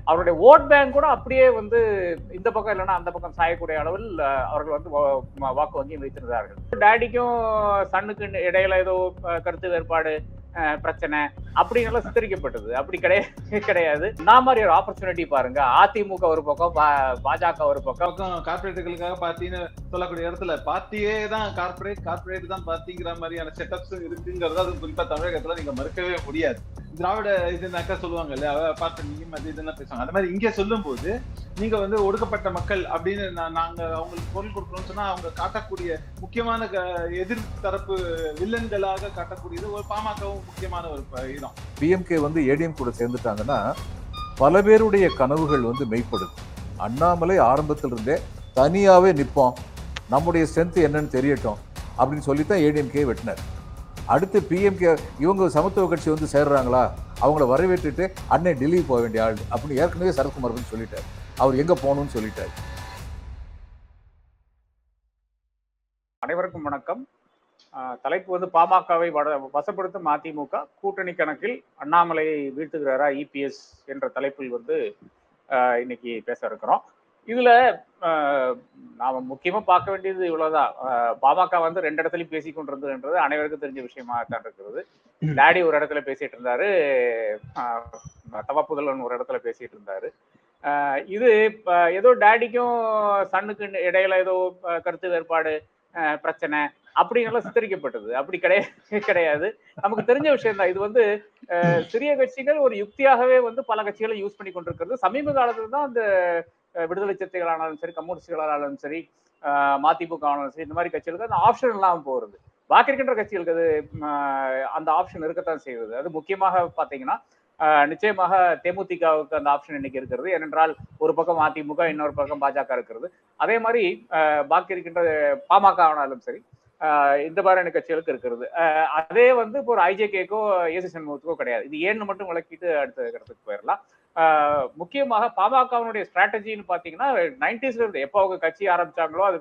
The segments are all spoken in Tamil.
அவருடைய ஓட் பேங்க் கூட அப்படியே வந்து இந்த பக்கம் இல்லைன்னா அந்த பக்கம் சாயக்கூடிய அளவில் அவர்கள் வந்து வாக்கு வங்கியும் வைத்திருந்தார்கள். டேடிக்கும் சன்னுக்கு இடையில ஏதோ கருத்து வேறுபாடு பிரச்சனை அப்படிங்கெல்லாம் சித்தரிக்கப்பட்டது. அப்படி கிடையாது. நான் மாதிரி ஒரு ஆப்பர்ச்சுனிட்டி பாருங்க. அதிமுக ஒரு பக்கம், பாஜக ஒரு பக்கம். கார்பரேட்டுகளுக்காக பார்ட்டின்னு சொல்லக்கூடிய இடத்துல பார்ட்டியே தான் கார்பரேட் தான் பார்ட்டிங்கிற மாதிரியான செட்டப்ஸ் இருக்குங்கிறது அது குறிப்பா தமிழகத்துல நீங்க மறுக்கவே முடியாது. திராவிட இதுனாக்கா சொல்லுவாங்க இல்ல, பார்த்து நீங்க அது இதெல்லாம் பேசுவாங்க. அந்த மாதிரி இங்கே சொல்லும் போது நீங்க வந்து ஒடுக்கப்பட்ட மக்கள் அப்படின்னு நாங்க அவங்களுக்கு பொருள் கொடுக்கணும்னு சொன்னா அவங்க காட்டக்கூடிய முக்கியமான எதிர்த்தரப்பு வில்லன்களாக காட்டக்கூடியது ஒரு பாமகவும் முக்கியமான ஒரு இடம். பிஎம்கே வந்து ஏடிஎம் கூட சேர்ந்துட்டாங்கன்னா பல பேருடைய கனவுகள் வந்து மெய்ப்படுது. அண்ணாமலை ஆரம்பத்திலிருந்தே தனியாவே நிற்போம், நம்முடைய ஸ்ட்ரென்த் என்னன்னு தெரியட்டும் அப்படின்னு சொல்லித்தான் ஏடிஎம்கே வெட்டினார். அடுத்து பிஎம்கே இவங்க சமத்துவ கட்சி வந்து சேர்றாங்களா, அவங்கள வரவேற்றுட்டு அன்னை டெல்லி போக வேண்டிய ஆள் அப்படின்னு ஏற்கனவே சரத்குமார் வந்து சொல்லிட்டார். அவர் எங்க போகணும்னு சொல்லிட்டார். அனைவருக்கும் வணக்கம். தலைப்பு வந்து பாமகவை வசப்படுத்தும் அதிமுக கூட்டணி கணக்கில் அண்ணாமலையை வீழ்த்துகிறாரா இபிஎஸ் என்ற தலைப்பில் வந்து இன்னைக்கு பேச இருக்கிறோம். இதுல நாம முக்கியமா பார்க்க வேண்டியது இவ்வளவுதான். பாமக வந்து 2 இடத்துலயும் பேசி கொண்டிருந்ததுன்றது அனைவருக்கும் தெரிஞ்ச விஷயமா தான் இருக்கிறது. டாடி ஒரு இடத்துல பேசிட்டு இருந்தாரு, தவப்புதல்வன் ஒரு இடத்துல பேசிட்டு இருந்தாரு. இது ஏதோ டாடிக்கும் சன்னுக்கு இடையில ஏதோ கருத்து வேறுபாடு பிரச்சனை அப்படிங்கெல்லாம் சித்தரிக்கப்பட்டது. அப்படி கிடையாது. நமக்கு தெரிஞ்ச விஷயம் தான். இது வந்து சிறிய கட்சிகள் ஒரு யுக்தியாகவே வந்து பல கட்சிகளை யூஸ் பண்ணி கொண்டிருக்கிறது. சமீப காலத்துல தான் அந்த விடுதலை சிறுத்தைகளானாலும் சரி, கம்யூனிஸ்டுகளானாலும் சரி, மதிமுக ஆனாலும் சரி, இந்த மாதிரி கட்சிகளுக்கு அந்த ஆப்ஷன் இல்லாமல் போறது. பாக்கி இருக்கின்ற கட்சிகளுக்கு அது அந்த ஆப்ஷன் இருக்கத்தான் செய்வது. அது முக்கியமாக பாத்தீங்கன்னா நிச்சயமாக தேமுதிகவுக்கு அந்த ஆப்ஷன் இன்னைக்கு இருக்கிறது. ஏனென்றால் ஒரு பக்கம் அதிமுக, இன்னொரு பக்கம் பாஜக இருக்கிறது. அதே மாதிரி பாக்கி இருக்கின்ற பாமக ஆனாலும் சரி, இந்த மாதிரியான கட்சிகளுக்கு இருக்கிறது. அதே வந்து இப்போ ஒரு ஐஜேகேக்கோ ஏசி சண்முகத்துக்கோ கிடையாது. இது ஏன்னு மட்டும் விளக்கிட்டு அடுத்த இடத்துக்கு போயிடலாம். முக்கியமாக பாமகவினுடைய ஸ்ட்ராட்டஜின்னு பாத்தீங்கன்னா 90s இருந்து எப்போ அவங்க கட்சி ஆரம்பிச்சாங்களோ, அது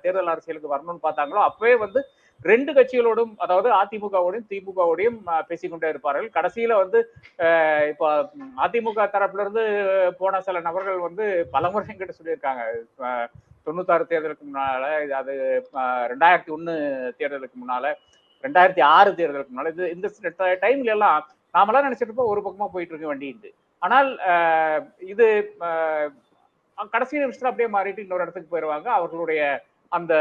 தேர்தல் அரசியலுக்கு வரணும்னு பார்த்தாங்களோ அப்பவே வந்து 2 கட்சிகளோடும், அதாவது அதிமுகவோடையும் திமுகவோடையும் பேசிக்கொண்டே இருப்பார்கள். கடைசியில வந்து இப்போ அதிமுக தரப்புல இருந்து போன சில நபர்கள் வந்து பலமுறை என்கிட்ட சொல்லியிருக்காங்க. 96 தேர்தலுக்கு முன்னால, அது 2001 தேர்தலுக்கு முன்னால, 2006 தேர்தலுக்கு முன்னால, இது இந்த டைம்ல எல்லாம் நாமெல்லாம் நினைச்சிட்டு இருப்போம் ஒரு பக்கமா போயிட்டு இருக்க வண்டிட்டு. ஆனால் இது கடைசி நிமிஷத்துல அப்படியே மாறிட்டு இன்னொரு இடத்துக்கு போயிடுவாங்க. அவர்களுடைய அந்த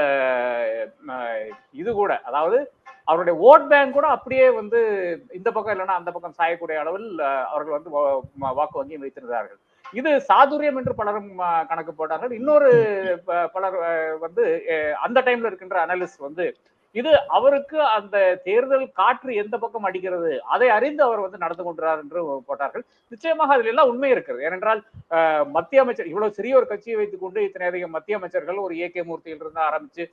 இது கூட, அதாவது அவருடைய ஓட் பேங்க் கூட அப்படியே வந்து இந்த பக்கம் இல்லைன்னா அந்த பக்கம் சாயக்கூடிய அளவில் அவர்கள் வந்து வாக்கு வங்கியும் வைத்திருந்தார்கள். இது சாதுரியம் என்று பலரும் கணக்கு போட்டார்கள். இன்னொரு பலர் வந்து அந்த டைம்ல இருக்கின்ற அனலிஸ்ட் வந்து இது அவருக்கு அந்த தேர்தல் காற்று எந்த பக்கம் அடிக்கிறது அதை அறிந்து அவர் வந்து நடந்து கொண்டார் என்று போட்டார்கள். நிச்சயமாக அதில் எல்லாம் உண்மை இருக்கிறது. ஏனென்றால் மத்திய அமைச்சர் இவ்வளவு சிறிய ஒரு கட்சியை வைத்துக் கொண்டு இத்தனை அதிக மத்திய அமைச்சர்கள், ஒரு ஏகே மூர்த்தியிலிருந்து ஆரம்பிச்சு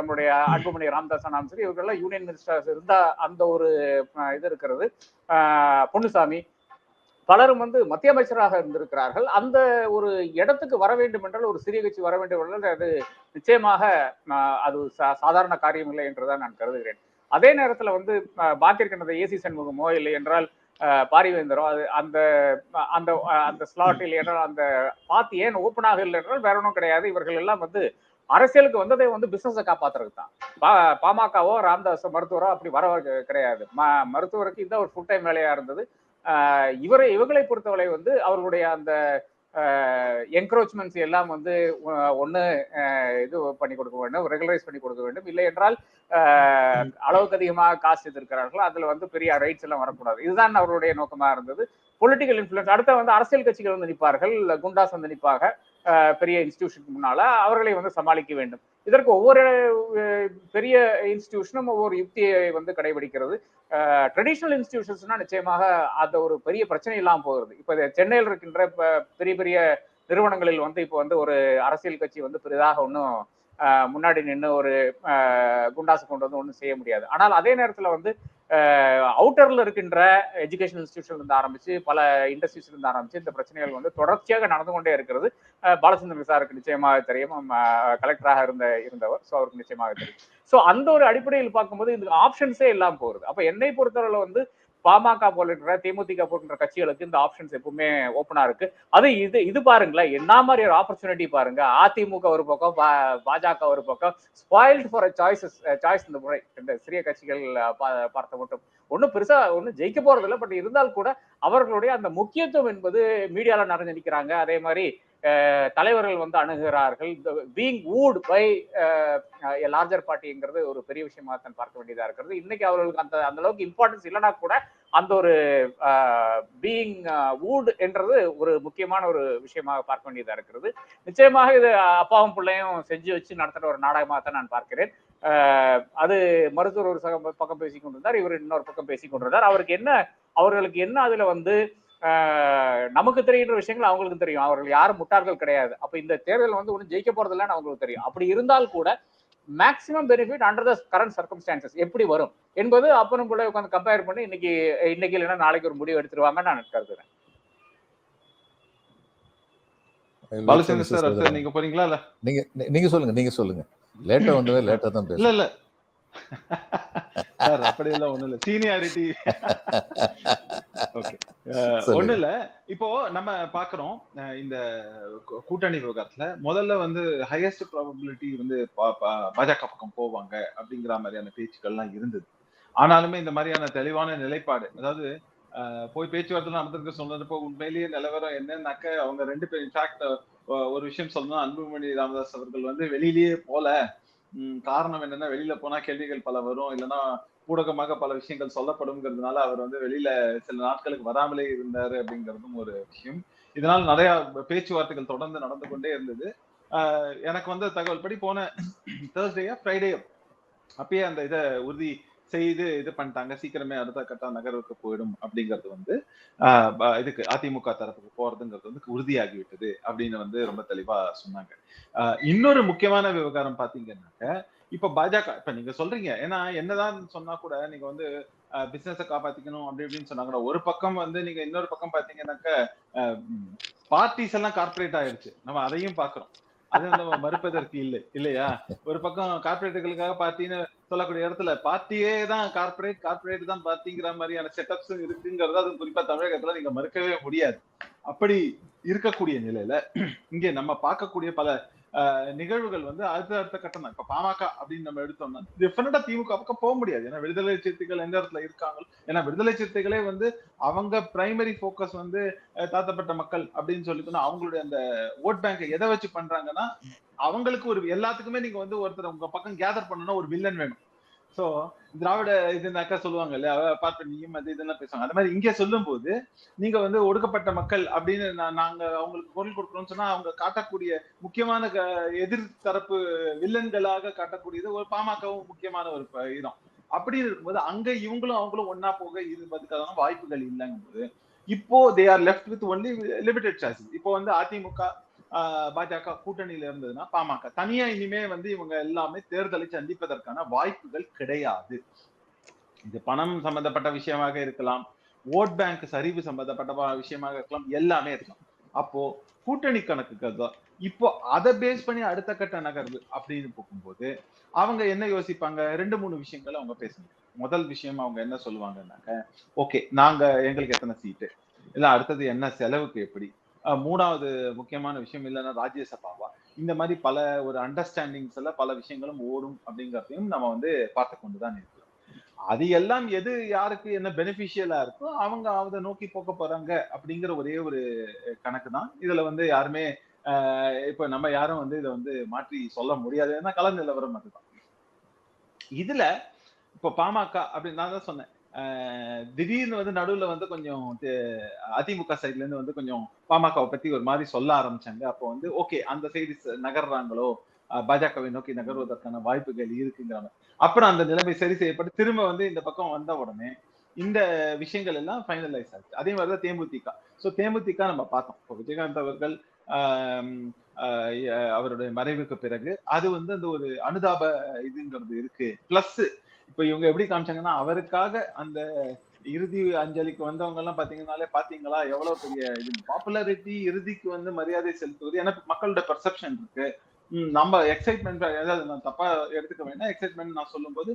நம்முடைய அன்புமணி ராமதாஸ் ஆனாலும் சரி, இவர்கள்லாம் யூனியன் மினிஸ்டர்ஸ் இருந்தா அந்த ஒரு இது இருக்கிறது. பொன்னுசாமி பலரும் வந்து மத்திய அமைச்சராக இருந்திருக்கிறார்கள். அந்த ஒரு இடத்துக்கு வர வேண்டும் என்றால், ஒரு சிறிய கட்சி வர வேண்டும் என்றால் அது நிச்சயமாக அது சாதாரண காரியம் இல்லை என்றுதான் நான் கருதுகிறேன். அதே நேரத்துல வந்து பாக்கி இருக்கின்ற ஏசி சண்முகமோ இல்லை என்றால் பாரிவேந்தரோ அது அந்த அந்த அந்த ஸ்லாட் இல்லை என்றால் அந்த பாத்தி ஏன் ஓப்பனாக இல்லை என்றால் வேற ஒன்றும் கிடையாது. இவர்கள் எல்லாம் வந்து அரசியலுக்கு வந்ததை வந்து பிசினஸை காப்பாத்துறதுக்கு தான். பாமகவோ ராமதாஸ் மருத்துவரோ அப்படி வர கிடையாது. மருத்துவருக்கு இந்த ஒரு ஃபுல் டைம் வேலையா இருந்தது. இவங்களை பொறுத்தவரை வந்து அவர்களுடைய அந்த என்க்ரோச்மெண்ட்ஸ் எல்லாம் வந்து ஒண்ணு இது பண்ணி கொடுக்க வேண்டும், ரெகுலரைஸ் பண்ணி கொடுக்க வேண்டும். இல்லை என்றால் அளவுக்கு அதிகமாக காசு எதிர்க்கிறார்கள், அதுல வந்து பெரிய ரைட்ஸ் எல்லாம் வரக்கூடாது. இதுதான் அவர்களுடைய நோக்கமா இருந்தது. Political influence. அடுத்த வந்து அரசியல் கட்சிகள் வந்து நிற்பார்கள், குண்டாஸ் வந்து நிற்பாங்க பெரிய இன்ஸ்டிடியூஷனுக்கு முன்னால, அவர்களை வந்து சமாளிக்க வேண்டும். இதற்கு ஒவ்வொரு பெரிய இன்ஸ்டிடியூஷனும் ஒவ்வொரு யுக்தியை வந்து கடைபிடிக்கிறது. ட்ரெடிஷனல் இன்ஸ்டிடியூஷன்ஸ்னா நிச்சயமாக அந்த ஒரு பெரிய பிரச்சனை இல்லாமல் போகிறது. இப்ப சென்னையில் இருக்கின்ற பெரிய பெரிய நிறுவனங்களில் வந்து இப்போ வந்து ஒரு அரசியல் கட்சி வந்து பெரிதாக ஒன்றும் முன்னாடி நின்று ஒரு குண்டாசு கொண்டு வந்து ஒன்றும் செய்ய முடியாது. ஆனால் அதே நேரத்தில் வந்து அவுட்டர்ல இருக்கின்ற எஜுகேஷன் இன்ஸ்டிடியூஷன் இருந்து ஆரம்பிச்சு பல இண்டஸ்ட்ரீஸ்ல இருந்து ஆரம்பிச்சு இந்த பிரச்சனைகள் வந்து தொடர்ச்சியாக நடந்து கொண்டே இருக்கிறது. பாலச்சந்திரன் சாருக்கு நிச்சயமாக தெரியும், கலெக்டராக இருந்தவர். ஸோ அவருக்கு நிச்சயமாக தெரியும். ஸோ அந்த ஒரு அடிப்படையில் பார்க்கும்போது இந்த ஆப்ஷன்ஸே இல்லாமல் போகுது. அப்ப என்னை பொறுத்தவரை வந்து பாமக போன்ற தேமுதிக போன்ற கட்சிகளுக்கு இந்த ஆப்ஷன்ஸ் எப்பவுமே ஓப்பனா இருக்கு. அது இது பாருங்களேன், என்ன மாதிரி ஒரு ஆப்பர்ச்சுனிட்டி பாருங்க. அதிமுக ஒரு பக்கம், பாஜக ஒரு பக்கம், ஸ்பாயில்ட் ஃபார் சாய்ஸ் இந்த முறை இந்த சிறிய கட்சிகள் பார்த்த மட்டும் ஒன்னும் பெருசா ஒன்னும் ஜெயிக்க போறது இல்லை. பட் இருந்தால் கூட அவர்களுடைய அந்த முக்கியத்துவம் என்பது மீடியால நிறைஞ்சு நிற்கிறாங்க. அதே மாதிரி தலைவர்கள் வந்து அணுகிறார்கள். பீங் வூட் பை லார்ஜர் பார்ட்டிங்கிறது ஒரு பெரிய விஷயமா தான் பார்க்க வேண்டியதா இருக்கிறது. இன்னைக்கு அவர்களுக்கு அந்த அளவுக்கு இம்பார்ட்டன்ஸ் இல்லைன்னா கூட அந்த ஒரு பீயிங் வூட் என்றது ஒரு முக்கியமான ஒரு விஷயமாக பார்க்க வேண்டியதா இருக்கிறது. நிச்சயமாக இது அப்பாவும் பிள்ளையும் செஞ்சு வச்சு நடத்துற ஒரு நாடகமாக தான் நான் பார்க்கிறேன். அது மருத்துவர் ஒரு பக்கம் பேசிக் கொண்டிருந்தார், இவர் இன்னொரு பக்கம் பேசிக் கொண்டிருந்தார். அவர்களுக்கு என்ன அதுல வந்து நமக்கு தெரிகின்ற விஷயங்கள் அவங்களுக்கு தெரியும். அவர்கள் யாரும் முட்டார்கள் கிடையாது. அப்ப இந்த தேர்தல் வந்து ஒன்றும் ஜெயிக்க போறது இல்லைன்னு அவங்களுக்கு தெரியும். அப்படி இருந்தால் கூட maximum benefit under the current circumstances எப்படி வரும் என்பது அப்பனும் கூட உட்காந்து கம்பேர் பண்ணி இன்னைக்கு இல்லைன்னா நாளைக்கு ஒரு முடிவு எடுத்துருவாங்கன்னு நான் கருதுறேன். நீங்க போறீங்களா? இல்ல நீங்க சொல்லுங்க. லேட்டா வந்தவே லேட்டா தான் பேசுறேன். இல்ல சார் அப்படி எல்லாம் ஒண்ணு இல்ல, சீனியாரிட்டி. ஓகே, ஒண்ணு இல்ல. இப்போ நம்ம பாக்குறோம் இந்த கூட்டணி விவகாரத்துல முதல்ல வந்து ஹையஸ்ட் ப்ராபபிலிட்டி வந்து பாஜக பக்கம் போவாங்க அப்படிங்கிற மாதிரியான பேச்சுக்கள்லாம் இருந்தது. ஆனாலுமே இந்த மாதிரியான தெளிவான நிலைப்பாடு, அதாவது போய் பேச்சுவார்த்தை நடந்திருக்க சொன்னப்போ உண்மையிலேயே நிலவரம் என்னன்னாக்க அவங்க ரெண்டு பேரும் இன்ஃபேக்ட் ஒரு விஷயம் சொல்லணும், அன்புமணி ராமதாஸ் அவர்கள் வந்து வெளியிலேயே போல. காரணம் என்னன்னா, வெளியில போனா கேள்விகள் பல வரும், இல்லைன்னா ஊடகமாக பல விஷயங்கள் சொல்லப்படும்ங்கிறதுனால அவர் வந்து வெளியில சில நாட்களுக்கு வராமலே இருந்தாரு அப்படிங்கிறதும் ஒரு விஷயம். இதனால நிறைய பேச்சுவார்த்தைகள் தொடர்ந்து நடந்து கொண்டே இருந்தது. எனக்கு வந்து தகவல் படி போன தேர்ஸ்டேயா ஃப்ரைடேயோ அப்பயே அந்த இதை உறுதி செய்து இது பண்ணிட்டாங்க, சீக்கிரமே அடுத்த கட்ட நகர்வுக்கு போயிடும் அப்படிங்கிறது வந்து இதுக்கு அதிமுக தரப்புக்கு போறதுங்கிறது வந்து உறுதியாகிவிட்டது அப்படின்னு வந்து ரொம்ப தெளிவா சொன்னாங்க. இன்னொரு முக்கியமான விவகாரம் பாத்தீங்கன்னாக்க, இப்ப பாஜக இப்ப நீங்க சொல்றீங்க, ஏன்னா என்னதான் சொன்னா கூட நீங்க வந்து பிசினஸை காப்பாத்திக்கணும் அப்படி இப்படின்னு சொன்னாங்க. ஒரு பக்கம் வந்து நீங்க இன்னொரு பக்கம் பாத்தீங்கன்னாக்க பார்ட்டிஸ் எல்லாம் கார்பரேட் ஆயிடுச்சு, நம்ம அதையும் பாக்குறோம். அது நம்ம மறுப்பதற்கு இல்லை இல்லையா? ஒரு பக்கம் கார்பரேட்டுகளுக்காக பார்ட்டின்னு சொல்லக்கூடிய இடத்துல பார்ட்டியே தான் கார்பரேட் தான் பார்ட்டிங்கிற மாதிரியான செட்டப்ஸும் இருக்குங்கிறத அது குறிப்பா தமிழகத்துல நீங்க மறுக்கவே முடியாது. அப்படி இருக்கக்கூடிய நிலையில இங்கே நம்ம பார்க்கக்கூடிய பல நிகழ்வுகள் வந்து அடுத்த கட்டம் தான். இப்ப பாமக அப்படின்னு நம்ம எடுத்தோம்னா டெஃபினட்டா திமுக பக்கம் போக முடியாது. ஏன்னா விடுதலை சிறுத்தைகள் எந்த இடத்துல இருக்காங்க, ஏன்னா விடுதலை சிறுத்தைகளே வந்து அவங்க பிரைமரி போக்கஸ் வந்து தாழ்த்தப்பட்ட மக்கள் அப்படின்னு சொல்லிட்டு அவங்களுடைய அந்த ஓட் பேங்கை எதை வச்சு பண்றாங்கன்னா, அவங்களுக்கு ஒரு எல்லாத்துக்குமே நீங்க வந்து ஒருத்தர் உங்க பக்கம் கேதர் பண்ணணும்னா ஒரு வில்லன் வேணும். சோ திராவிட இதுனாக்கா சொல்லுவாங்க இல்லையா, பார்ப்ப நீயும் அது இதெல்லாம் பேசுவாங்க. அந்த மாதிரி இங்கே சொல்லும் போது நீங்க வந்து ஒடுக்கப்பட்ட மக்கள் அப்படின்னு நாங்க அவங்களுக்கு குரல் கொடுக்கணும்னு சொன்னா அவங்க காட்டக்கூடிய முக்கியமான எதிர்த்தரப்பு வில்லன்களாக காட்டக்கூடியது ஒரு பாமகவும் முக்கியமான ஒரு இடம். அப்படி இருக்கும்போது அங்க இவங்களும் அவங்களும் ஒன்னா போக இருப்பதுக்கான வாய்ப்புகள் இல்லைங்கும் போது இப்போ they are left with only limited choices. இப்போ வந்து அதிமுக பாஜக கூட்டணியில இருந்ததுன்னா பாமக தனியா இனிமே வந்து இவங்க எல்லாமே தேர்தலை சந்திப்பதற்கான வாய்ப்புகள் கிடையாது. இது பணம் சம்பந்தப்பட்ட விஷயமாக இருக்கலாம், ஓட் பேங்க் சரிவு சம்பந்தப்பட்ட விஷயமாக இருக்கலாம், எல்லாமே இருக்கலாம். அப்போ கூட்டணி கணக்குகள் தான். இப்போ அதை பேஸ் பண்ணி அடுத்த கட்ட நகர்வு அப்படின்னு போகும்போது அவங்க என்ன யோசிப்பாங்க, 2-3 விஷயங்கள் அவங்க பேசுங்க. முதல் விஷயம் அவங்க என்ன சொல்லுவாங்கன்னாக்க, ஓகே நாங்க எங்களுக்கு எத்தனை சீட்டு, இல்ல அடுத்தது என்ன செலவுக்கு எப்படி, மூணாவது முக்கியமான விஷயம் இல்லைன்னா ராஜ்யசபாவா, இந்த மாதிரி பல ஒரு அண்டர்ஸ்டாண்டிங்ஸ் எல்லாம் பல விஷயங்களும் ஓடும் அப்படிங்கிறதையும் நம்ம வந்து பார்த்து கொண்டுதான் இருக்கிறோம். அது எல்லாம் எது யாருக்கு என்ன பெனிஃபிஷியலா இருக்கோ அவங்க அதை நோக்கி போக போறாங்க அப்படிங்கிற ஒரே ஒரு கணக்கு தான். இதுல வந்து யாருமே இப்ப நம்ம யாரும் வந்து இதை வந்து மாற்றி சொல்ல முடியாது, ஏன்னா கள நிலவரம் அதுதான். இதுல இப்ப பாமக அப்படின்னு நான் தான் சொன்னேன், திடீர்னு வந்து நடுவுல வந்து கொஞ்சம் அதிமுக சைட்ல இருந்து வந்து கொஞ்சம் பாமகவை பத்தி ஒரு மாதிரி சொல்ல ஆரம்பிச்சாங்க. அப்போ வந்து ஓகே அந்த சைடு நகர்றாங்களோ, பாஜகவை நோக்கி நகர்வதற்கான வாய்ப்புகள் இருக்குங்கிறாங்க. அப்புறம் அந்த நிலைமை சரி செய்யப்பட்டு திரும்ப வந்து இந்த பக்கம் வந்த உடனே இந்த விஷயங்கள் எல்லாம் ஃபைனலைஸ் ஆச்சு. அதே மாதிரிதான் தேமுதிக. ஸோ தேமுதிக நம்ம பார்த்தோம், இப்போ விஜயகாந்த் அவர்கள் அவருடைய மறைவுக்கு பிறகு அது வந்து அந்த ஒரு அனுதாப இதுங்கிறது இருக்கு. பிளஸ் இப்ப இவங்க எப்படி காமிச்சாங்கன்னா, அவருக்காக அந்த இறுதி அஞ்சலிக்கு வந்தவங்க எல்லாம் பாத்தீங்களா எவ்வளவு பெரிய இது பாப்புலாரிட்டி, இறுதிக்கு வந்து மரியாதை செலுத்துவது, எனக்கு மக்களோட பெர்செப்ஷன் இருக்கு. நம்ம எக்ஸைட்மெண்ட், ஏதாவது நான் தப்பா எடுத்துக்க வேண்டாம், எக்ஸைட்மெண்ட் நான் சொல்லும்போது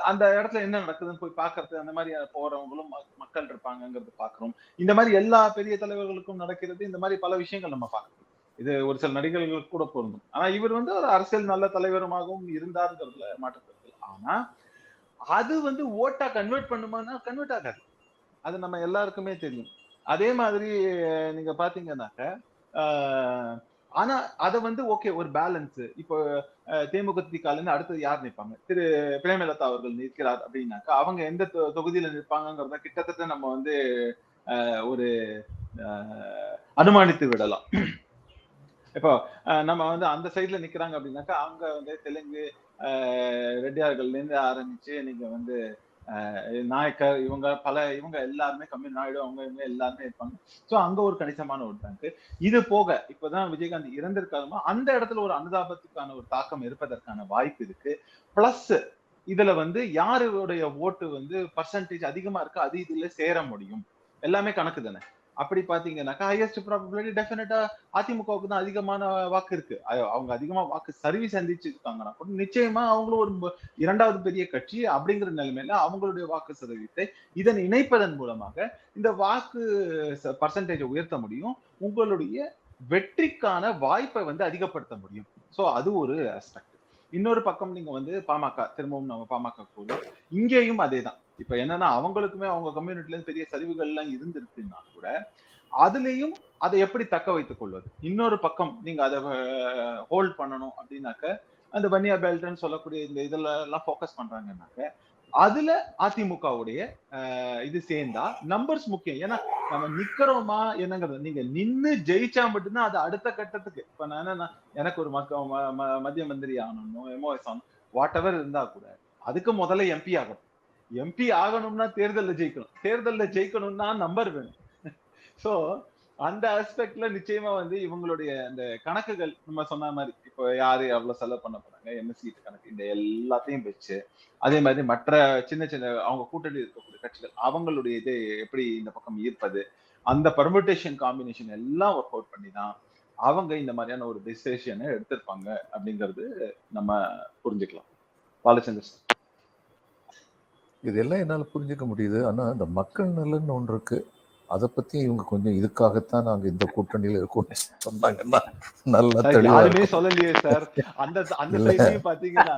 அந்த இடத்துல என்ன நடக்குதுன்னு போய் பாக்குறது, அந்த மாதிரி போறவங்களும் மக்கள் இருப்பாங்கிறது பாக்குறோம். இந்த மாதிரி எல்லா பெரிய தலைவர்களுக்கும் நடக்கிறது. இந்த மாதிரி பல விஷயங்கள் நம்ம பார்க்கணும். இது ஒரு சில நடிகர்களுக்கு கூட பொருந்தும். ஆனா இவர் வந்து ஒரு அரசியல் நல்ல தலைவருமாகவும் இருந்தாருங்கிறதுல மாற்றப்படுது. ஆனா அது வந்து ஓட்டா கன்வெர்ட் பண்ணுமானா கன்வெர்ட் ஆகாது. அது நம்ம எல்லாருக்குமே தெரியும். அதே மாதிரி நீங்க பாத்தீங்கன்னாக்க ஆனா அத வந்து ஓகே ஒரு பேலன்ஸ். இப்போ தேமுதிக இருந்து அடுத்தது யார் நிற்பாங்க? திரு பிரேமலதா அவர்கள் நிற்கிறார் அப்படின்னாக்கா அவங்க எந்த தொகுதியில நிற்பாங்கிறத கிட்டத்தட்ட நம்ம வந்து ஒரு அனுமானித்து விடலாம். இப்போ நம்ம வந்து அந்த சைட்ல நிக்கிறாங்க அப்படின்னாக்கா அங்க வந்து தெலுங்கு ரெட்டியார்கள்ல இருந்து ஆரம்பிச்சு நீங்க வந்து நாயக்கர் இவங்க எல்லாருமே நாயுடு அவங்க இவங்க எல்லாருமே இருப்பாங்க. சோ அங்க ஒரு கணிசமான ஒரு பேங்க். இது போக இப்பதான் விஜயகாந்த் இறந்திருக்காருமா அந்த இடத்துல ஒரு அனுதாபத்துக்கான ஒரு தாக்கம் இருப்பதற்கான வாய்ப்பு இருக்கு. பிளஸ் இதுல வந்து யாருடைய ஓட்டு வந்து பர்சன்டேஜ் அதிகமா இருக்கு அது இதுல சேர முடியும். எல்லாமே கணக்கு தானே. அப்படி பாத்தீங்கன்னாக்கா ஹையஸ்ட் ப்ராபபிலிட்டி டெஃபினட்டா அதிமுகவுக்கு தான் அதிகமான வாக்கு இருக்கு. அவங்க அதிகமா வாக்கு சரிவு சந்திச்சிருக்காங்கன்னா கூட நிச்சயமா அவங்களும் ஒரு இரண்டாவது பெரிய கட்சி அப்படிங்கிற நிலைமையில அவங்களுடைய வாக்கு சதவீதத்தை இதன் இணைப்பதன் மூலமாக இந்த வாக்கு பர்சன்டேஜை உயர்த்த முடியும். உங்களுடைய வெற்றிக்கான வாய்ப்பை வந்து அதிகப்படுத்த முடியும். சோ அது ஒரு ஆஸ்பெக்ட். இன்னொரு பக்கம் நீங்க வந்து பாமக திரும்பவும் நம்ம பாமக போதும் இங்கேயும் அதேதான். இப்ப என்னன்னா அவங்களுக்குமே அவங்க கம்யூனிட்டில இருந்து பெரிய சரிவுகள் எல்லாம் இருந்திருக்குன்னா கூட அதுலயும் அதை எப்படி தக்க வைத்துக் கொள்வது. இன்னொரு பக்கம் நீங்க அதை ஹோல்ட் பண்ணணும் அப்படின்னாக்க அந்த வன்னியா பெல்ட்னு சொல்லக்கூடிய இந்த இதுல எல்லாம் போக்கஸ் பண்றாங்கன்னாக்க அதுல அதிமுகவுடைய இது சேர்ந்தா நம்பர்ஸ் முக்கியம். ஏன்னா நம்ம நிக்கிறோமா என்னங்கிறது நீங்க நின்னு ஜெயிச்சா மட்டும்தான் அது அடுத்த கட்டத்துக்கு. இப்ப நான் என்ன எனக்கு ஒரு மத்திய மந்திரி ஆகணும் எம்ஓஎஸ் ஆகணும் வாட் எவர் இருந்தா கூட அதுக்கு முதல்ல எம்பி ஆகணும். எம்பி ஆகணும்னா தேர்தலில் ஜெயிக்கணும். தேர்தலில் ஜெயிக்கணும்னா நம்பர் வேணும். சோ அந்த ஆஸ்பெக்ட்ல நிச்சயமா வந்து இவங்களுடைய அந்த கணக்குகள் நம்ம சொன்ன மாதிரி இப்போ யாரு எவ்வளவு செலவு பண்ண போறாங்க என்ன சீட்டு கணக்கு இந்த எல்லாத்தையும் வச்சு அதே மாதிரி மற்ற சின்ன சின்ன அவங்க கூட்டணி இருக்கக்கூடிய கட்சிகள் அவங்களுடைய இதை எப்படி இந்த பக்கம் ஈர்ப்பது அந்த பர்முட்டேஷன் காம்பினேஷன் எல்லாம் ஒர்க் அவுட் பண்ணி தான் அவங்க இந்த மாதிரியான ஒரு டிசிஷனை எடுத்திருப்பாங்க அப்படிங்கிறது நம்ம புரிஞ்சுக்கலாம். பாலச்சந்திர சார், இதெல்லாம் என்னால் புரிஞ்சுக்க முடியுது. ஆனால் இந்த மக்கள் நலன் ஒன்று இருக்கு, அதை பத்தி இவங்க கொஞ்சம் இதுக்காகத்தான் நாங்க இந்த கூட்டணியில இருக்கோம்னு சொன்னாங்கன்னா நல்லா தெளிவா யாருமே சொல்லலையே சார். அந்த அந்த சைட்லயும் பாத்தீங்கன்னா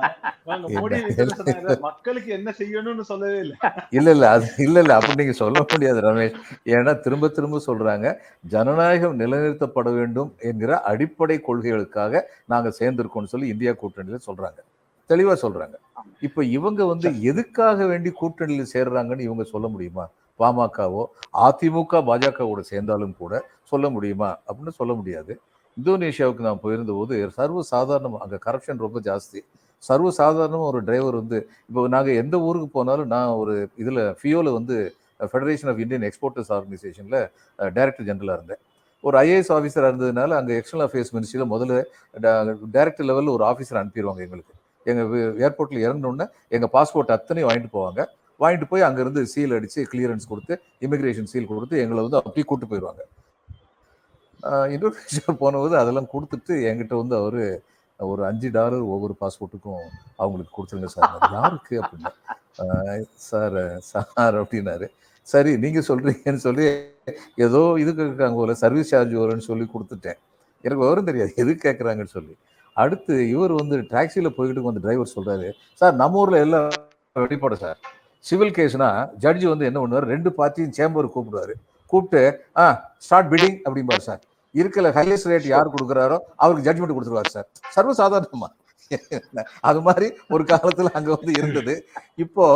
மக்களுக்கு என்ன செய்யணும்னு சொல்லவே இல்லை. இல்ல அது இல்ல அப்படி நீங்க சொல்ல முடியாது ரமேஷ். ஏன்னா திரும்ப திரும்ப சொல்றாங்க ஜனநாயகம் நிலைநிறுத்தப்பட வேண்டும் என்கிற அடிப்படை கொள்கைகளுக்காக நாங்க சேர்ந்திருக்கோம்னு சொல்லி இந்தியா கூட்டணியில சொல்றாங்க, தெளிவா சொல்றாங்க. இப்ப இவங்க வந்து எதுக்காக வேண்டி கூட்டணியில சேர்றாங்கன்னு இவங்க சொல்ல முடியுமா? பாமகவோ அதிமுக பாஜகவோட சேர்ந்தாலும் கூட சொல்ல முடியுமா அப்படின்னு சொல்ல முடியாது. இந்தோனேஷியாவுக்கு நான் போயிருந்த போது சர்வசாதாரணம் அங்க கரப்ஷன் ரொம்ப ஜாஸ்தி. சர்வசாதாரணமாக ஒரு டிரைவர் வந்து இப்போ நாங்கள் எந்த ஊருக்கு போனாலும் நான் ஒரு இதில் ஃபியோல வந்து ஃபெடரேஷன் ஆஃப் இந்தியன் எக்ஸ்போர்ட்டர்ஸ் ஆர்கனைசேஷனில் டைரக்டர் ஜெனரலாக இருந்தேன். ஒரு ஐஏஎஸ் ஆஃபீஸராக இருந்ததுனால அங்கே எக்ஸ்டர்னல் அஃபேர்ஸ் மினிஸ்ட்ரியில் முதல்ல டைரக்டர் லெவலில் ஒரு ஆஃபீஸர் அனுப்பிடுவாங்க. எங்களுக்கு எங்கள் ஏர்போர்ட்டில் இறங்கினோடனே எங்கள் பாஸ்போர்ட் அத்தனையும் வாங்கிட்டு போவாங்க. வாங்கிட்டு போய் அங்கேருந்து சீல் அடித்து கிளியரன்ஸ் கொடுத்து இமிக்ரேஷன் சீல் கொடுத்து எங்களை வந்து அப்படியே கூப்பிட்டு போயிடுவாங்க. இந்தோனேஷியா போனபோது அதெல்லாம் கொடுத்துட்டு என்கிட்ட வந்து அவர் ஒரு $5 ஒவ்வொரு பாஸ்போர்ட்டுக்கும் அவங்களுக்கு கொடுத்துருங்க சார். யாருக்கு அப்படின்னா சார் சார் அப்படின்னாரு. சரி நீங்கள் சொல்கிறீங்கன்னு சொல்லி ஏதோ இதுக்கு இருக்காங்க போல சர்வீஸ் சார்ஜ் வரும்னு சொல்லி கொடுத்துட்டேன். எனக்கு வரும் தெரியாது எது கேட்குறாங்கன்னு சொல்லி. அடுத்து இவர் வந்து டாக்ஸியில் போய்கிட்டு வந்து டிரைவர் சொல்கிறாரு, சார் நம்ம ஊரில் எல்லாம் வெளிப்பாடு சார், சிவில் கேஸ்னா ஜட்ஜி வந்து என்ன பண்ணுவார், 2 பார்ட்டியும் சேம்பர் கூப்பிடுவாரு. கூப்பிட்டு ஸ்டார்ட் பிடிங் அப்படிம்பாரு சார். இருக்கல ஹையஸ்ட் ரேட் யார் கொடுக்குறாரோ அவருக்கு ஜட்ஜ்மெண்ட் கொடுத்துருவாரு சார். சர்வசாதாரணமா அது மாதிரி ஒரு காலத்துல அங்க வந்து இருந்தது. இப்போ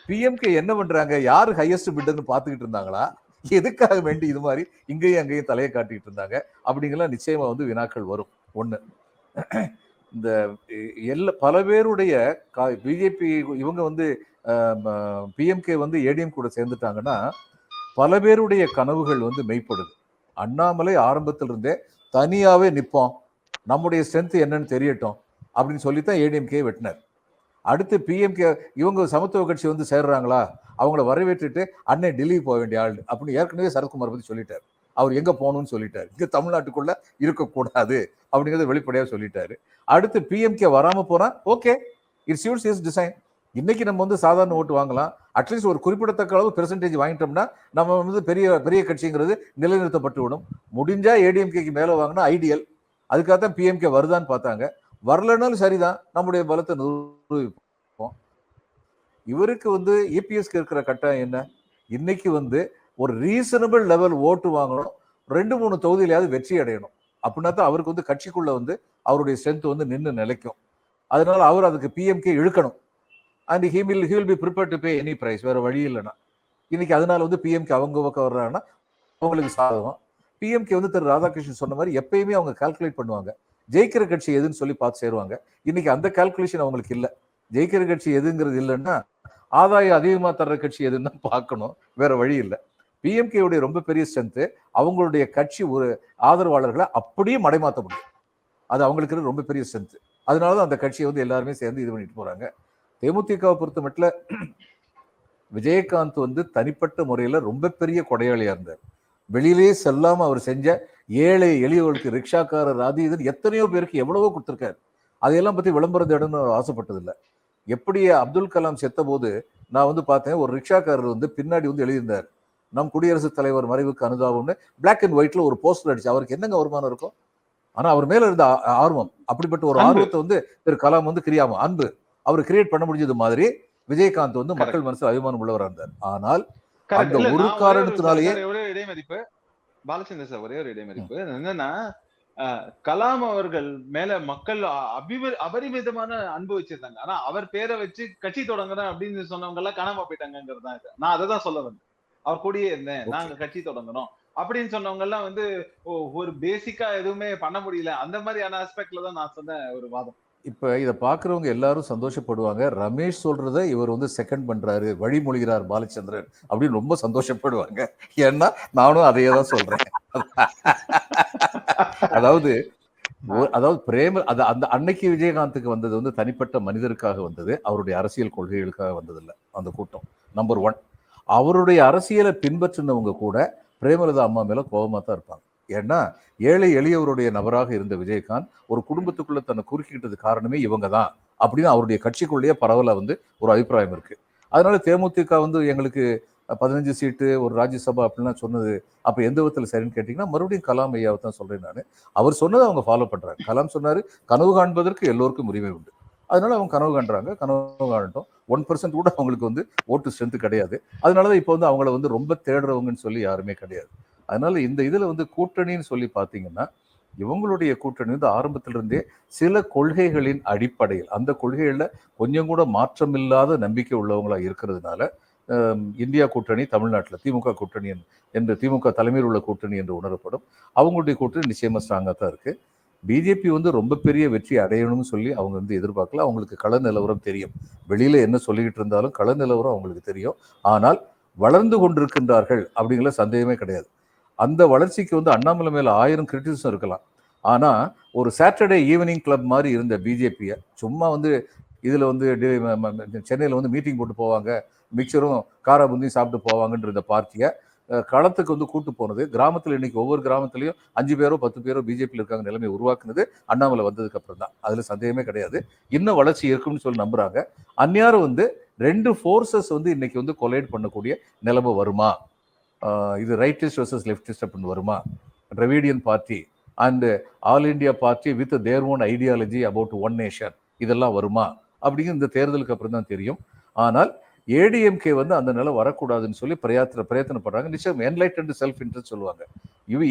பிஎம்கே என்ன பண்றாங்க, யாரு ஹையஸ்ட் பிட்னு பாத்துக்கிட்டு இருந்தாங்களா, எதுக்காக வேண்டி இது மாதிரி இங்கேயும் அங்கேயும் தலையை காட்டிட்டு இருந்தாங்க அப்படிங்கலாம் நிச்சயமா வந்து வினாக்கள் வரும். ஒண்ணு, இந்த பல பேருடைய பிஜேபி இவங்க வந்து பிஎம்கே வந்து ஏடிஎம் கூட சேர்ந்துட்டாங்கன்னா பல பேருடைய கனவுகள் வந்து மெய்ப்படுது. அண்ணாமலை ஆரம்பத்தில் இருந்தே தனியாவே நிற்போம், நம்முடைய ஸ்ட்ரென்த் என்னன்னு தெரியட்டும் அப்படின்னு சொல்லித்தான் ஏடிஎம்கே வெட்டினார். அடுத்து பிஎம்கே இவங்க சமத்துவ கட்சி வந்து சேர்றாங்களா, அவங்கள வரவேற்றுட்டு அன்னை டெல்லி போக வேண்டிய ஆள் அப்படின்னு ஏற்கனவே சரத்குமார் பத்தி சொல்லிட்டார். அவர் எங்க போகணும்னு சொல்லிட்டாரு. இங்க தமிழ்நாட்டுக்குள்ள இருக்கக்கூடாது அப்படிங்கறத வெளிப்படையா சொல்லிட்டாரு. அடுத்து பிஎம்கே வராம போனா okay, it's yours is design. இன்னைக்கு நம்ம வந்து சாதாரண ஓட்டு வாங்கலாம், அட்லீஸ்ட் ஒரு குறிப்பிடத்தக்க அளவு பெர்சன்டேஜ் வாங்கிட்டோம்னா நம்ம வந்து பெரிய பெரிய கட்சிங்கிறது நிலைநிறுத்தப்பட்டு விடும். முடிஞ்சா ஏடிஎம்கேக்கு மேல வாங்கினா ஐடியல். அதுக்காக தான் பிஎம்கே வருதான்னு பார்த்தாங்க. வரலனாலும் சரிதான், நம்முடைய பலத்தை நிரூபிப்போம். இவருக்கு வந்து இபிஎஸ்க்கு இருக்கிற கட்டாயம் என்ன? இன்னைக்கு வந்து ஒரு ரீசனபிள் லெவல் ஓட்டு வாங்கணும், 2-3 தொகுதியிலாவது வெற்றி அடையணும். அப்படின்னா தான் அவருக்கு வந்து கட்சிக்குள்ள வந்து அவருடைய ஸ்ட்ரென்த் வந்து நின்று நிலைக்கும். அதனால அவர் அதுக்கு பிஎம்கே இழுக்கணும். And he will be prepared to pay any price. வேற வழி இல்லைன்னா இன்னைக்கு அதனால வந்து பிஎம்கே அவங்க பக்கம் வர்றாங்கன்னா அவங்களுக்கு சாதகம். பிஎம்கே வந்து திரு ராதாகிருஷ்ணன் சொன்ன மாதிரி எப்பயுமே அவங்க கால்குலேட் பண்ணுவாங்க, ஜெயிக்கிற கட்சி எதுன்னு சொல்லி பார்த்து சேருவாங்க. இன்னைக்கு அந்த கால்குலேஷன் அவங்களுக்கு இல்லை. ஜெயிக்கிற கட்சி எதுங்கிறது இல்லைன்னா ஆதாயம் அதிகமா தர்ற கட்சி எதுன்னு தான் பார்க்கணும், வேற வழி இல்லை. பிஎம்கேவுடைய ரொம்ப பெரிய ஸ்ட்ரென்த் அவங்களுடைய கட்சி ஒரு ஆதரவாளர்களை அப்படியே மடைமாற்ற முடியும். அது அவங்களுக்கு ரொம்ப பெரிய ஸ்ட்ரென்த். அதனாலதான் அந்த கட்சியை வந்து எல்லாருமே சேர்ந்து இது பண்ணிட்டு போறாங்க. தேமுதிகவை பொறுத்த மட்டும் விஜயகாந்த் வந்து தனிப்பட்ட முறையில ரொம்ப பெரிய கொடையாளியா இருந்தார். வெளியிலே செல்லாம அவர் செஞ்ச ஏழை எளியவர்களுக்கு ரிக்ஷாக்காரர் அது இதுன்னு எத்தனையோ பேருக்கு எவ்வளவோ கொடுத்துருக்காரு. அதையெல்லாம் பத்தி விளம்பரம் தேடணும்னு ஆசைப்பட்டது இல்லை. எப்படி அப்துல் கலாம் செத்த போது நான் வந்து பார்த்தேன், ஒரு ரிக்ஷாக்காரர் வந்து பின்னாடி வந்து எழுதியிருந்தார், நம் குடியரசுத் தலைவர் மறைவுக்கு அனுதாபம்னு பிளாக் அண்ட் ஒயிட்ல ஒரு போஸ்டர் அடிச்சு. அவருக்கு என்னங்க வருமானம் இருக்கும்? ஆனா அவர் மேல இருந்த ஆர்வம், அப்படிப்பட்ட ஒரு ஆர்வத்தை வந்து திரு கலாம் வந்து கிரியாம அன்பு அவர் கிரியேட் பண்ண முடிஞ்சது மாதிரி விஜயகாந்த் வந்து மக்கள் மனசு அபிமானம் உள்ளவராக இருந்தார். ஆனால் அந்த ஒரு காரணத்தினாலேயே ஒரே இடைமறிப்பு பாலச்சந்திர சார், ஒரே ஒரு இடைமறிப்பு என்னன்னா, கலாம் அவர்கள் மேல மக்கள் அபரிமிதமான அன்பு வச்சிருந்தாங்க. ஆனா அவர் பேரை வச்சு கட்சி தொடங்குறேன் அப்படின்னு சொன்னவங்க எல்லாம் காணாம போயிட்டாங்கிறது தான். நான் அதை தான் சொல்ல வந்தேன். அவர் கூடயே இருந்தேன், நாங்க கட்சி தொடங்கணும் அப்படின்னு சொன்னவங்க எல்லாம் வந்து ஒரு பேசிக்கா எதுவுமே பண்ண முடியல, அந்த மாதிரியான ஆஸ்பெக்ட்ல தான் நான் சொன்ன ஒரு வாதம். இப்ப இதை பாக்குறவங்க எல்லாரும் சந்தோஷப்படுவாங்க. ரமேஷ் சொல்றத இவர் வந்து செகண்ட் பண்றாரு, வழிமொழிகிறார் பாலச்சந்திரன் அப்படின்னு ரொம்ப சந்தோஷப்படுவாங்க. ஏன்னா நானும் அதையே தான் சொல்றேன். அதாவது பிரேம அந்த அன்னைக்கு விஜயகாந்துக்கு வந்தது வந்து தனிப்பட்ட மனிதருக்காக வந்தது, அவருடைய அரசியல் கொள்கைகளுக்காக வந்தது இல்லை அந்த கூட்டம். நம்பர் 1, அவருடைய அரசியலை பின்பற்றினவங்க கூட பிரேமலதா அம்மா மேல கோபமா தான் இருப்பாங்க. ஏன்னா ஏழை எளியவருடைய நபராக இருந்த விஜயகாந்த் ஒரு குடும்பத்துக்குள்ள தன்னை குறுக்கிட்டது காரணமே இவங்க தான் அப்படின்னு அவருடைய கட்சிக்குள்ளேயே பரவல வந்து ஒரு அபிப்பிராயம் இருக்கு. அதனால தேமுதிக வந்து எங்களுக்கு 15 சீட்டு ஒரு ராஜ்யசபா அப்படின்லாம் சொன்னது அப்ப எந்த விதத்துல சரின்னு கேட்டீங்கன்னா மறுபடியும் கலாம் ஐயாவை தான் சொல்றேன் நான். அவர் சொன்னதை அவங்க ஃபாலோ பண்றாங்க. கலாம் சொன்னாரு, கனவு காண்பதற்கு எல்லோருக்கும் உரிமை உண்டு. அதனால அவங்க கனவு காண்றாங்க, கனவு காணட்டும். 1% கூட அவங்களுக்கு வந்து ஓட்டு ஸ்ட்ரென்த் கிடையாது. அதனாலதான் இப்போ வந்து அவங்கள வந்து ரொம்ப தேடுறவங்கன்னு சொல்லி யாருமே கிடையாது. அதனால இந்த இதுல வந்து கூட்டணின்னு சொல்லி பாத்தீங்கன்னா இவங்களுடைய கூட்டணி வந்து ஆரம்பத்திலிருந்தே சில கொள்கைகளின் அடிப்படையில், அந்த கொள்கைகள்ல கொஞ்சம் கூட மாற்றமில்லாத நம்பிக்கை உள்ளவங்களா இருக்கிறதுனால இந்தியா கூட்டணி தமிழ்நாட்டில் திமுக கூட்டணி என்று திமுக தலைமையில் உள்ள கூட்டணி என்று உணரப்படும். அவங்களுடைய கூட்டணி நிச்சயமா ஸ்ட்ராங்கா தான் இருக்கு. பிஜேபி வந்து ரொம்ப பெரிய வெற்றி அடையணும்னு சொல்லி அவங்க வந்து எதிர்பார்க்கல. அவங்களுக்கு கள நிலவரம் தெரியும். வெளியில என்ன சொல்லிக்கிட்டு இருந்தாலும் கள நிலவரம் அவங்களுக்கு தெரியும். ஆனால் வளர்ந்து கொண்டிருக்கின்றார்கள் அப்படிங்கிற சந்தேகமே கிடையாது. அந்த வளர்ச்சிக்கு வந்து அண்ணாமலை மேல 1000 கிரிட்டிசிசம் இருக்கலாம். ஆனா ஒரு சாட்டர்டே ஈவினிங் கிளப் மாதிரி இருந்த பிஜேபியை சும்மா வந்து இதுல வந்து சென்னையில வந்து மீட்டிங் போட்டு போவாங்க, மிக்சரும் காரா புந்தியும் சாப்பிட்டு போவாங்கன்ற இந்த பார்ட்டியை களத்துக்கு வந்து கூட்டு போனது. கிராமத்தில் இன்னைக்கு ஒவ்வொரு கிராமத்திலையும் 5 பேரோ 10 பேரோ பிஜேபியில் இருக்காங்க நிலைமை உருவாக்குனது அண்ணாமலை வந்ததுக்கு அப்புறம் தான். அதுல சந்தேகமே கிடையாது. இன்னும் வளர்ச்சி இருக்கும்னு சொல்லி நம்புறாங்க. அந்நியாரம் வந்து 2 ஃபோர்ஸஸ் வந்து இன்னைக்கு வந்து கொலைட் பண்ணக்கூடிய நிலைமை வருமா? இது ரைட்டிஸ்ட் வர்சஸ் லெஃப்டிஸ்ட் அப்படின்னு வருமா? Dravidian party and all India party with their own ideology about one nation இதெல்லாம் வருமா அப்படிங்கிற இந்த தேர்தலுக்கு அப்புறம் தான் தெரியும். ஆனால் ஏடிஎம்கே வந்து அந்த நிலை வரக்கூடாதுன்னு சொல்லி பிரயத்தனப்படுறாங்க. நிச்சயம் என்லைட்டன்ட் செல்ஃப் இன்ட்ரெஸ்ட் சொல்லுவாங்க.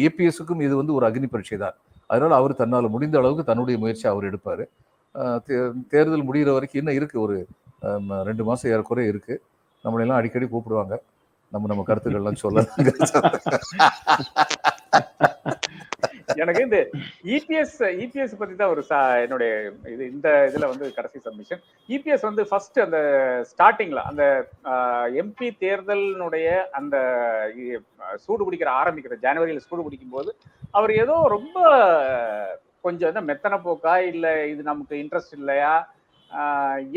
ஏபிஎஸ்க்கும் இது வந்து ஒரு அக்னி பரீட்சை தான். அதனால அவர் தன்னால் முடிந்த அளவுக்கு தன்னுடைய முயற்சி அவர் எடுப்பாரு. தேர்தல் முடிகிற வரைக்கும் இன்னும் இருக்கு, ஒரு 2 மாசம் ஏறக்குறைய இருக்கு. நம்மளெல்லாம் அடிக்கடி கூப்பிடுவாங்க, நம்ம கருத்துக்கள்லாம் சொல்ல. எனக்கு இந்த இபிஎஸ் பத்தி தான் ஒரு என்னுடைய இந்த இதுல வந்து கடைசி சப்மிஷன். இபிஎஸ் வந்து ஃபர்ஸ்ட் அந்த ஸ்டார்டிங்ல அந்த எம்பி தேர்தலினுடைய அந்த சூடு பிடிக்கிற ஆரம்பிக்கிற ஜனவரியில சூடு பிடிக்கும் போது அவர் ஏதோ ரொம்ப கொஞ்சம் மெத்தன போக்கா, இல்ல இது நமக்கு இன்ட்ரெஸ்ட் இல்லையா,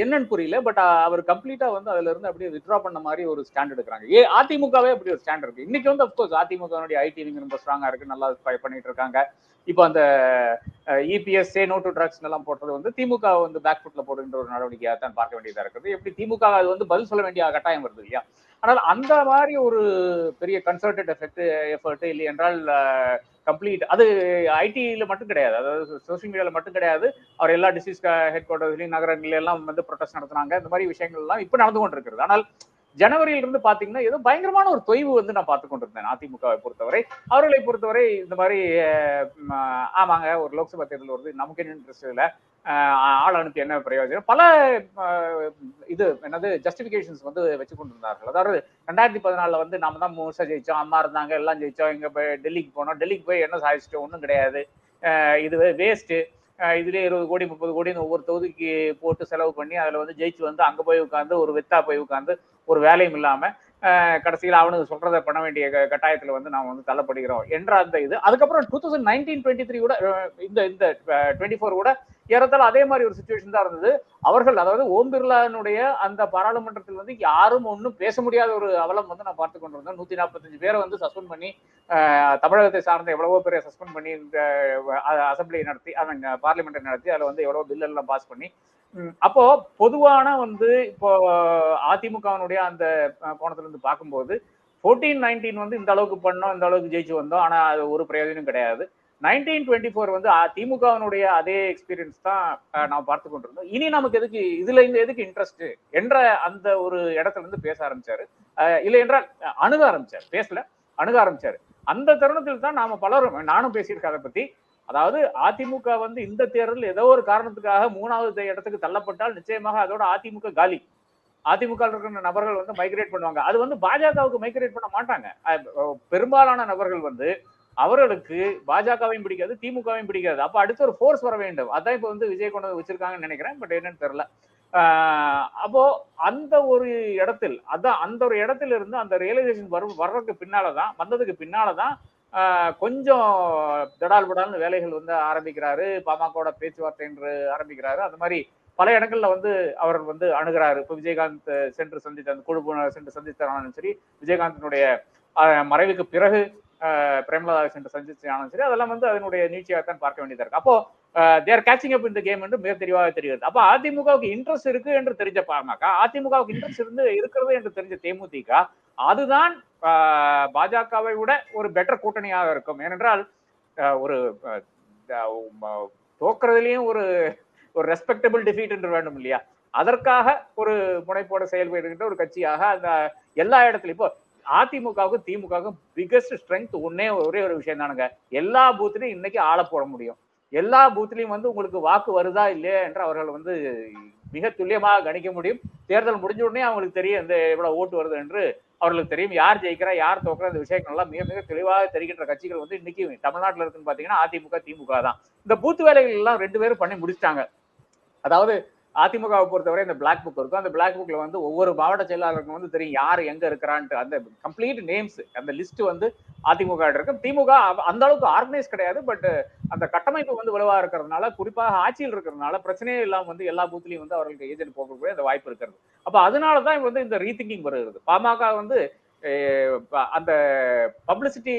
என்னன்னு புரியல. பட் அவர் கம்ப்ளீட்டா வந்து அதுல இருந்து அப்படியே வித்ட்ரா பண்ண மாதிரி ஒரு ஸ்டாண்ட் எடுக்கிறாங்க. அதிமுகவே அப்படி ஒரு ஸ்டாண்ட் இருக்கு. இன்னைக்கு வந்து அப்கோர்ஸ் அதிமுகனுடைய ஐடி விங் ரொம்ப ஸ்ட்ராங்கா இருக்கு, நல்லா பண்ணிட்டு இருக்காங்க. இப்போ அந்த EPS say no to drugs எல்லாம் போட்டது வந்து திமுக வந்து பேக் ஃபுட்ல போடுகின்ற ஒரு நடவடிக்கையாக தான் பார்க்க வேண்டியதா இருக்குது. எப்படி திமுக அது வந்து பதில் சொல்ல வேண்டிய கட்டாயம் வருது இல்லையா? ஆனால் அந்த மாதிரி ஒரு பெரிய கன்சர்டட் எஃபர்ட் இல்லை என்றால் கம்ப்ளீட் அது ஐடியில மட்டும் கிடையாது, அதாவது சோசியல் மீடியால மட்டும் கிடையாது. அவர் எல்லா டிஸ்ட்ரிக்ட் ஹெட் குவார்டர்ஸ்லயும் நகரங்கள்ல எல்லாம் வந்து ப்ரொடெஸ்ட் நடத்துனாங்க. இந்த மாதிரி விஷயங்கள் எல்லாம் இப்ப நடந்து கொண்டிருக்கிறது. ஆனால் ஜனவரியில இருந்து பாத்தீங்கன்னா ஏதோ பயங்கரமான ஒரு தொய்வு வந்து நான் பார்த்து கொண்டிருந்தேன் அதிமுகவை பொறுத்தவரை. அவர்களை பொறுத்தவரை இந்த மாதிரி ஆமாங்க ஒரு லோக்சபா தேர்தல் வருது, நமக்கு என்ன இன்ட்ரெஸ்ட் இல்லை, ஆள் அனுப்பி என்ன பிரயோஜனம், பல இது என்னது ஜஸ்டிபிகேஷன்ஸ் வந்து வச்சு கொண்டிருந்தார்கள். அதாவது 2014 வந்து நாம தான் முழுசா ஜெயிச்சோம், அம்மா இருந்தாங்க எல்லாம் ஜெயிச்சோம், இங்க போய் டெல்லிக்கு போனோம், டெல்லிக்கு போய் என்ன சாதிச்சிட்டோம், ஒன்றும் கிடையாது, இது வேஸ்ட், இதுலயே 20 கோடி 30 கோடின்னு ஒவ்வொரு தொகுதிக்கு போட்டு செலவு பண்ணி அதுல வந்து ஜெயிச்சு வந்து அங்க போய் உட்காந்து ஒரு வெத்தா போய் உட்காந்து ஒரு வேலையும் இல்லாம கடைசியில் அவனுக்கு சொல்றதை பண்ண வேண்டிய கட்டாயத்துல வந்து நாம் வந்து தள்ளப்படுகிறோம் என்ற அந்த இது. அதுக்கப்புறம் 2019-23 கூட இந்த 24 கூட ஏறத்தாழ அதே மாதிரி ஒரு சுச்சுவேஷன் தான் இருந்தது. அவர்கள் அதாவது ஓம் பிர்லானுடைய அந்த பாராளுமன்றத்தில் வந்து யாரும் ஒன்றும் பேச முடியாத ஒரு அவலம் வந்து நான் பார்த்து கொண்டிருந்தேன். 145 பேரை வந்து சஸ்பெண்ட் பண்ணி தமிழகத்தை சார்ந்த எவ்வளவோ பேரை சஸ்பெண்ட் பண்ணி இந்த அசம்பிளி நடத்தி அந்த பார்லிமெண்ட் நடத்தி அதில் வந்து எவ்வளவோ பில் எல்லாம் பாஸ் பண்ணி அப்போ பொதுவான வந்து இப்போ அதிமுகவினுடைய அந்த கோணத்துல இருந்து பார்க்கும்போது 14-19 வந்து இந்த அளவுக்கு பண்ணோம், இந்த அளவுக்கு ஜெயிச்சு வந்தோம், ஆனா அது ஒரு பிரயோஜனம் கிடையாது. 19-24 வந்து திமுகவினுடைய அதே எக்ஸ்பீரியன்ஸ் தான் நாம் பார்த்து கொண்டிருந்தோம். இனி நமக்கு எதுக்கு இதுல இருந்து எதுக்கு இன்ட்ரெஸ்ட் என்ற அந்த ஒரு இடத்துல இருந்து பேச ஆரம்பிச்சாரு. இல்லை என்றால் அணுக ஆரம்பிச்சாரு, பேசல அணுக ஆரம்பிச்சாரு. அந்த தருணத்தில் தான் நாம பலரும், நானும் பேசியிருக்கேன் அதை பத்தி. அதாவது அதிமுக வந்து இந்த தேர்தல் ஏதோ ஒரு காரணத்துக்காக 3வது இடத்துக்கு தள்ளப்பட்டால் நிச்சயமாக அதோட அதிமுக காலி. அதிமுக இருக்கிற நபர்கள் வந்து மைக்ரேட் பண்ணுவாங்க. அது வந்து பாஜகவுக்கு மைக்ரேட் பண்ண மாட்டாங்க. பெரும்பாலான நபர்கள் வந்து அவர்களுக்கு பாஜகவையும் பிடிக்காது, திமுகவையும் பிடிக்காது. அப்ப அடுத்த ஒரு ஃபோர்ஸ் வர வேண்டும். அதான் இப்ப வந்து விஜய் கொண்டு வச்சிருக்காங்கன்னு நினைக்கிறேன். பட் என்னன்னு தெரியல. அப்போ அந்த ஒரு இடத்தில் அதான் அந்த ஒரு இடத்துல இருந்து அந்த ரியலைசேஷன் வர்றதுக்கு பின்னாலதான் வந்ததுக்கு பின்னாலதான் கொஞ்சம் தடால் படால்னு வேலைகள் வந்து ஆரம்பிக்கிறாரு. பாமகவோட பேச்சுவார்த்தை என்று ஆரம்பிக்கிறாரு. அந்த மாதிரி பல இடங்கள்ல வந்து அவர் வந்து அணுகிறாரு. இப்ப விஜயகாந்த் சென்று சந்தித்த அந்த குழு சென்று சந்தித்தாலும் சரி, விஜயகாந்தினுடைய மறைவுக்கு பிறகு பிரேமலதா சென்று சந்திச்சாலும் சரி, அதெல்லாம் வந்து அதனுடைய நீட்சியாகத்தான் பார்க்க வேண்டியதா இருக்கு. அப்போ தேர் கேச்சிங் அப் இந்த கேம் என்று மிக தெளிவாக தெரிகிறது. அப்போ அதிமுகவுக்கு இன்ட்ரெஸ்ட் இருக்கு என்று தெரிஞ்ச பாமக, அதிமுகவுக்கு இன்ட்ரெஸ்ட் இருக்கிறது என்று தெரிஞ்ச தேமுதிக, அதுதான் பாஜகவை விட ஒரு பெட்டர் கூட்டணியாக இருக்கும். ஏனென்றால் ஒரு தோக்குறதுலயும் ஒரு ரெஸ்பெக்டபிள் டிஃபீட் என்று வேண்டும் இல்லையா? அதற்காக ஒரு முனைப்போட செயல்படுகின்ற ஒரு கட்சியாக அந்த எல்லா இடத்துலயும் இப்போ அதிமுகவுக்கும் திமுகவுக்கும் பிகஸ்ட் ஸ்ட்ரென்த் ஒரே ஒரு விஷயம் தானுங்க. எல்லா பூத்துலயும் இன்னைக்கு ஆள போட முடியும். எல்லா பூத்துலயும் வந்து உங்களுக்கு வாக்கு வருதா இல்லையா என்று அவர்கள் வந்து மிக துல்லியமாக கணிக்க முடியும். தேர்தல் முடிஞ்ச உடனே அவங்களுக்கு தெரியும் இந்த எவ்வளவு ஓட்டு வருது என்று அவர்களுக்கு தெரியும். யார் ஜெயிக்கிறா யார் தோக்குறா இந்த விஷயங்கள் எல்லாம் மிக மிக தெளிவாக தெரிகின்ற கட்சிகள் வந்து இன்னைக்கு தமிழ்நாட்டில் இருக்குன்னு பாத்தீங்கன்னா அதிமுக திமுக தான். இந்த பூத்து வேலைகள் எல்லாம் 2 பேரும் பண்ணி முடிச்சிட்டாங்க. அதாவது அதிமுகவை பொறுத்தவரை இந்த பிளாக் புக் இருக்கும். அந்த பிளாக் புக்ல வந்து ஒவ்வொரு மாவட்ட செயலாளருக்கும் வந்து தெரியும் யார் எங்க இருக்கிறான்ட்டு. அந்த கம்ப்ளீட் நேம்ஸ் அந்த லிஸ்ட் வந்து அதிமுக இருக்கும். திமுக அந்த அளவுக்கு ஆர்கனைஸ் கிடையாது. பட் அந்த கட்டமைப்பு வந்து வலுவா இருக்கிறதுனால, குறிப்பாக ஆட்சியில் இருக்கிறதுனால பிரச்சனையே இல்லாம வந்து எல்லா பூத்துலயும் வந்து அவர்களுக்கு ஏஜென்ட் போகக்கூடிய அந்த வாய்ப்பு இருக்கிறது. அப்ப அதனாலதான் வந்து இந்த ரீதிங்கிங் வருகிறது. பாமக வந்து அந்த பப்ளிசிட்டி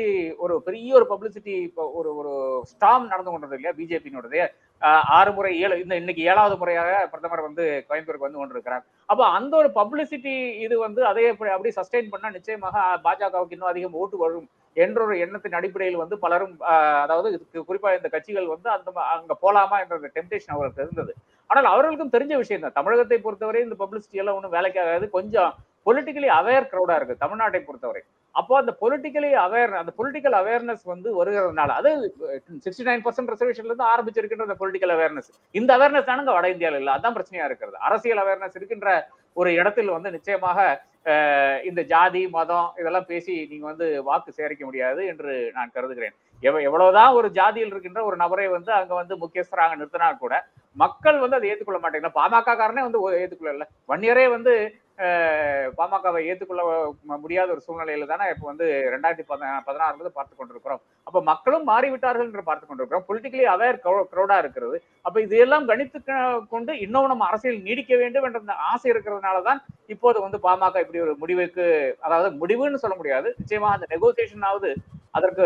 ஒரு பெரிய ஒரு பப்ளிசிட்டி ஒரு ஒரு ஸ்டாம் நடந்து கொண்டது இல்லையா பிஜேபியினுடைய 6 முறை இன்னைக்கு 7வது முறையாக பிரதமர் வந்து கோயம்புத்தூருக்கு வந்து கொண்டிருக்கிறார். அப்போ அந்த ஒரு பப்ளிசிட்டி இது வந்து அதே அப்படி சஸ்டெயின் பண்ணா நிச்சயமாக பாஜகவுக்கு இன்னும் அதிகம் ஓட்டு வரும் என்ற ஒரு எண்ணத்தின் அடிப்படையில் வந்து பலரும் அதாவது குறிப்பா இந்த கட்சிகள் வந்து அங்க போலாமா என்ற டெம்டேஷன் அவர்களுக்கு இருந்தது. ஆனால் அவர்களுக்கும் தெரிஞ்ச விஷயம் தான், தமிழகத்தை பொறுத்தவரை இந்த பப்ளிசிட்டி எல்லாம் ஒன்றும் வேலைக்காகாது. கொஞ்சம் பொலிட்டிக்கலி அவேர் கிரௌடா இருக்கு தமிழ்நாட்டை பொறுத்தவரை. அப்போ அந்த பொலிட்டிக்கல் அவேர்னஸ் வந்து வருகிறதுனால, அது 69% ரிசர்வேஷன்ல இருந்து ஆரம்பிச்சிருக்கின்ற அந்த பொலிட்டிக்கல் அவேர்னஸ், இந்த அவேர்னஸ் தானுங்க வட இந்தியாவில் இல்லை. அதான் பிரச்சனையா இருக்கிறது. அரசியல் அவேர்னஸ் இருக்கின்ற ஒரு இடத்தில் வந்து நிச்சயமாக இந்த ஜாதி மதம் இதெல்லாம் பேசி நீங்க வந்து வாக்கு சேகரிக்க முடியாது என்று நான் கருதுகிறேன். எவ்வளவுதான் ஒரு ஜாதியில் இருக்கின்ற ஒரு நபரை வந்து அங்க வந்து முக்கியஸ்தராக நிறுத்தினா கூட மக்கள் வந்து அதை ஏற்றுக்கொள்ள மாட்டேங்கிறாங்க. பாமக காரனே வந்து ஏற்றுக்கொள்ள. வன்னியரே வந்து பாமகவை ஏற்றுக்கொள்ள முடியாத ஒரு சூழ்நிலையில தானே இப்போ வந்து 2016 பார்த்து கொண்டிருக்கிறோம். அப்ப மக்களும் மாறிவிட்டார்கள் என்று பார்த்து கொண்டிருக்கிறோம். பொலிட்டிக்கலி அவேர் க்ரௌடா இருக்கிறது. அப்ப இதையெல்லாம் கணித்து கொண்டு இன்னும் நம்ம அரசியல் நீடிக்க வேண்டும் என்ற ஆசை இருக்கிறதுனாலதான் இப்போது வந்து பாமக இப்படி ஒரு முடிவுக்கு, அதாவது முடிவுன்னு சொல்ல முடியாது, நிச்சயமா அந்த நெகோசியேஷனாவது அதற்கு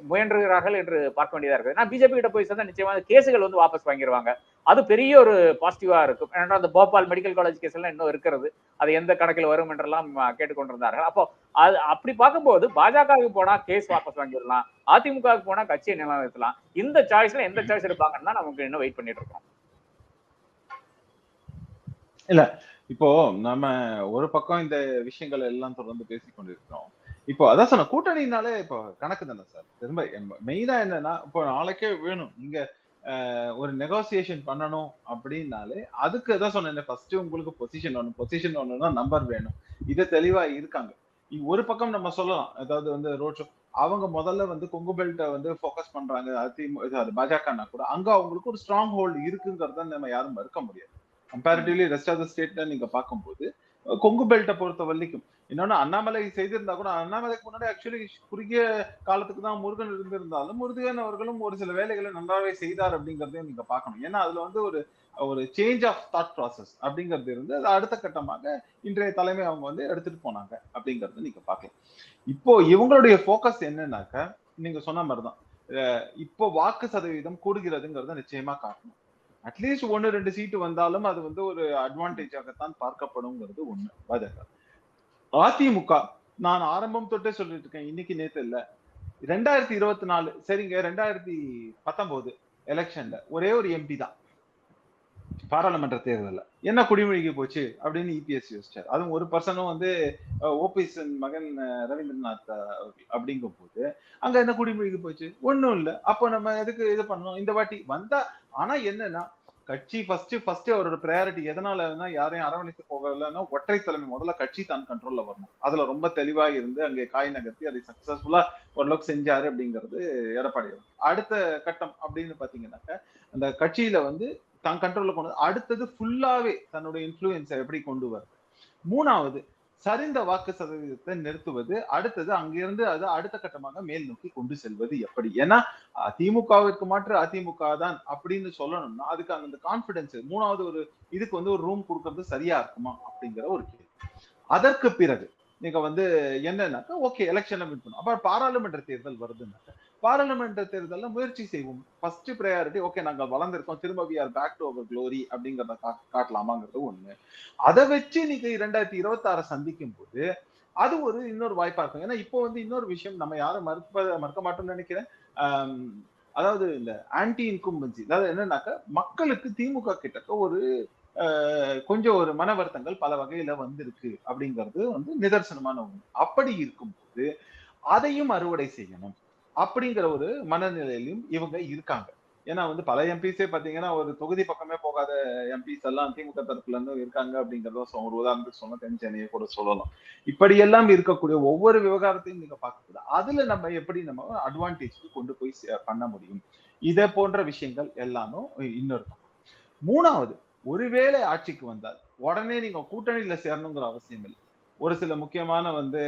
முயன்றுகிறார்கள் என்று பார்க்க வேண்டியதா இருக்குது. ஏன்னா பிஜேபி கிட்ட போய் சேர்ந்தா நிச்சயமா கேஸுகள் வந்து வாபஸ் வாங்கிடுவாங்க. அது பெரிய ஒரு பாசிட்டிவா இருக்கும். ஏன்னா அந்த போபால் மெடிக்கல் காலேஜ் கேஸ் எல்லாம் இன்னும் இருக்கிறது. அது எந்த கணக்கில் வரும் என்றெல்லாம் கேட்டுக்கொண்டிருந்தார்கள். அப்போ அது அப்படி பார்க்கும்போது பாஜகவுக்கு போனா கேஸ் வாபஸ் வாங்கிடலாம், அதிமுகவுக்கு போனா கட்சியை நிலைநிறுத்தலாம். இந்த சாய்ஸ்ல எந்த சாய்ஸ் எடுப்பாங்கன்னு தான் நமக்கு இன்னும் வெயிட் பண்ணிட்டு இருக்கோம். இல்ல இப்போ நம்ம ஒரு பக்கம் இந்த விஷயங்கள் எல்லாம் தொடர்ந்து பேசிக் கொண்டிருக்கிறோம். இப்போ அதான் சொன்ன கூட்டணினாலே இப்போ கணக்கு தானே சார். திரும்ப மெயினா என்னன்னா, இப்போ நாளைக்கே வேணும் நீங்க ஒரு நெகோசியேஷன் பண்ணணும் அப்படின்னாலே அதுக்கு எதாவது சொன்னேன், ஃபர்ஸ்ட் உங்களுக்கு பொசிஷன் ஒண்ணுன்னா நம்பர் வேணும். இது தெளிவா இருக்காங்க. ஒரு பக்கம் நம்ம சொல்லலாம், அதாவது வந்து ரோட் ஷோ அவங்க முதல்ல வந்து கொங்கு பெல்ட்டை வந்து ஃபோக்கஸ் பண்றாங்க, பாஜகனா கூட அங்க அவங்களுக்கு ஒரு ஸ்ட்ராங் ஹோல்டு இருக்குங்கிறத நம்ம யாரும் மறுக்க முடியாது. கம்பேரிட்டிவ்லி ரெஸ்ட் ஆஃப் த ஸ்டேட்ல நீங்க பார்க்கும்போது கொங்கு பெல்ட்டை பொறுத்த வரைக்கும், இன்னொன்னு அண்ணாமலை செய்திருந்தா கூட, அண்ணாமலைக்கு முன்னாடி ஆக்சுவலி குறுகிய காலத்துக்கு தான் முருகன் இருந்திருந்தாலும் முருகன் அவர்களும் ஒரு சில வேலைகளை நன்றாவே செய்தார் அப்படிங்கறதையும் நீங்க பார்க்கணும். ஏன்னா அதுல வந்து ஒரு சேஞ்ச் ஆஃப் தாட் ப்ராசஸ் அப்படிங்கிறது இருந்து அது அடுத்த கட்டமாக இன்றைய தலைமை அவங்க வந்து எடுத்துட்டு போனாங்க அப்படிங்கறது நீங்க பார்க்கலாம். இப்போ இவங்களுடைய போக்கஸ் என்னன்னாக்க, நீங்க சொன்ன மாதிரிதான் இப்போ வாக்கு சதவீதம் கூடுகிறதுங்கிறத நிச்சயமா காட்டணும். அட்லீஸ்ட் 1-2 சீட்டு வந்தாலும் அது வந்து ஒரு அட்வான்டேஜாகத்தான் பார்க்கப்படும்ங்கிறது ஒண்ணு. பாஜக அதிமுக நான் ஆரம்பம் தொட்டே சொல்லிட்டு இருக்கேன், இன்னைக்கு நேத்து இல்ல, 2024 சரிங்க, 2019 எலெக்ஷன்ல ஒரே ஒரு எம்பி தான் பாராளுமன்ற தேர்தலில் என்ன குடிமொழிக்கு போச்சு அப்படின்னு இபிஎஸ் யோசிச்சார். அதுவும் ஒரு பர்சனும் வந்து ஓபிஎஸ் மகன் ரவீந்திரநாத் அப்படிங்கும் போது அங்க என்ன குடிமொழிக்கு போச்சு? ஒண்ணும் இல்லை. அப்போ நம்ம எதுக்கு இது பண்ணணும்? இந்த வாட்டி வந்தா ஆனா என்னன்னா, கட்சி ஃபர்ஸ்ட் அவரோட ப்ரையாரிட்டி எதனாலன்னா, யாரையும் அரவணைத்து போகலன்னா ஒற்றை தலைமை, முதல்ல கட்சி தான் கண்ட்ரோல்ல வரணும். அதுல ரொம்ப தெளிவா இருந்து அங்கே காய் நகர்த்தி அதை சக்சஸ்ஃபுல்லா ஓரளவுக்கு செஞ்சாரு அப்படிங்கிறது எடப்பாடி. அடுத்த கட்டம் அப்படின்னு பாத்தீங்கன்னாக்க, அந்த கட்சியில வந்து தான் கண்ட்ரோல்ல கொண்டு அடுத்தது ஃபுல்லாவே தன்னுடைய இன்ஃப்ளூயன்ஸை எப்படி கொண்டு வருது, மூணாவது சரிந்த வாக்கு சதவீதத்தை நிறுத்துவது, அடுத்தது அங்கிருந்து அது அடுத்த கட்டமாக மேல் நோக்கி கொண்டு செல்வது எப்படி. ஏன்னா திமுகவிற்கு மாற்று அதிமுக தான் அப்படின்னு சொல்லணும்னா அதுக்கு அந்த கான்பிடன்ஸ், மூணாவது ஒரு இதுக்கு வந்து ஒரு ரூம் கொடுக்கறது சரியா இருக்குமா அப்படிங்கிற ஒரு கேள்வி. அதற்கு பிறகு நீங்க வந்து என்னன்னாக்கா, ஓகே எலெக்ஷன்ல வின் பண்ணும். அப்புறம் பாராளுமன்ற தேர்தல் வருதுன்னாக்க, பாராளுமன்ற தேர்தல்ல முயற்சி செய்வோம். ஃபர்ஸ்ட் ப்ரையாரிட்டி ஓகே நாங்க வளர்ந்துருக்கோம், திரும்ப we are back to our glory அப்படிங்கறத காட்டலாமாங்கிறது ஒண்ணு. அதை வச்சு நீங்க 2026 சந்திக்கும் போது அது ஒரு இன்னொரு வாய்ப்பா இருக்கும். ஏன்னா இப்போ வந்து இன்னொரு விஷயம் நம்ம யாரும் மறுக்க மாட்டோம்னு நினைக்கிறேன். அதாவது இந்த ஆன்டி இன்கும்பன்சி, அதாவது என்னன்னாக்க மக்களுக்கு திமுக கிட்ட ஒரு கொஞ்சம் ஒரு மன வருத்தங்கள் பல வகையில வந்திருக்கு அப்படிங்கிறது வந்து நிதர்சனமான ஒண்ணு. அப்படி இருக்கும்போது அதையும் அறுவடை செய்யணும் அப்படிங்கிற ஒரு மனநிலையிலும் இவங்க இருக்காங்க. ஏன்னா வந்து பல எம்பிஸே பாத்தீங்கன்னா ஒரு தொகுதி பக்கமே போகாத எம்பிஸ் எல்லாம் திமுக தரப்புல இருந்து இருக்காங்க அப்படிங்கறத ஒரு உதாரணத்துக்கு சொன்ன தென்சென்னையை கூட சொல்லலாம். இப்படியெல்லாம் இருக்கக்கூடிய ஒவ்வொரு விவகாரத்தையும் நீங்க பார்க்கக்கூடாது. அதுல நம்ம எப்படி நம்ம அட்வான்டேஜ்க்கு கொண்டு போய் பண்ண முடியும், இதை போன்ற விஷயங்கள் எல்லாமே இன்னொரு. மூணாவது, ஒருவேளை ஆட்சிக்கு வந்தால் உடனே நீங்க கூட்டணியில சேரணுங்கிற அவசியம் இல்லை. ஒரு சில முக்கியமான வந்து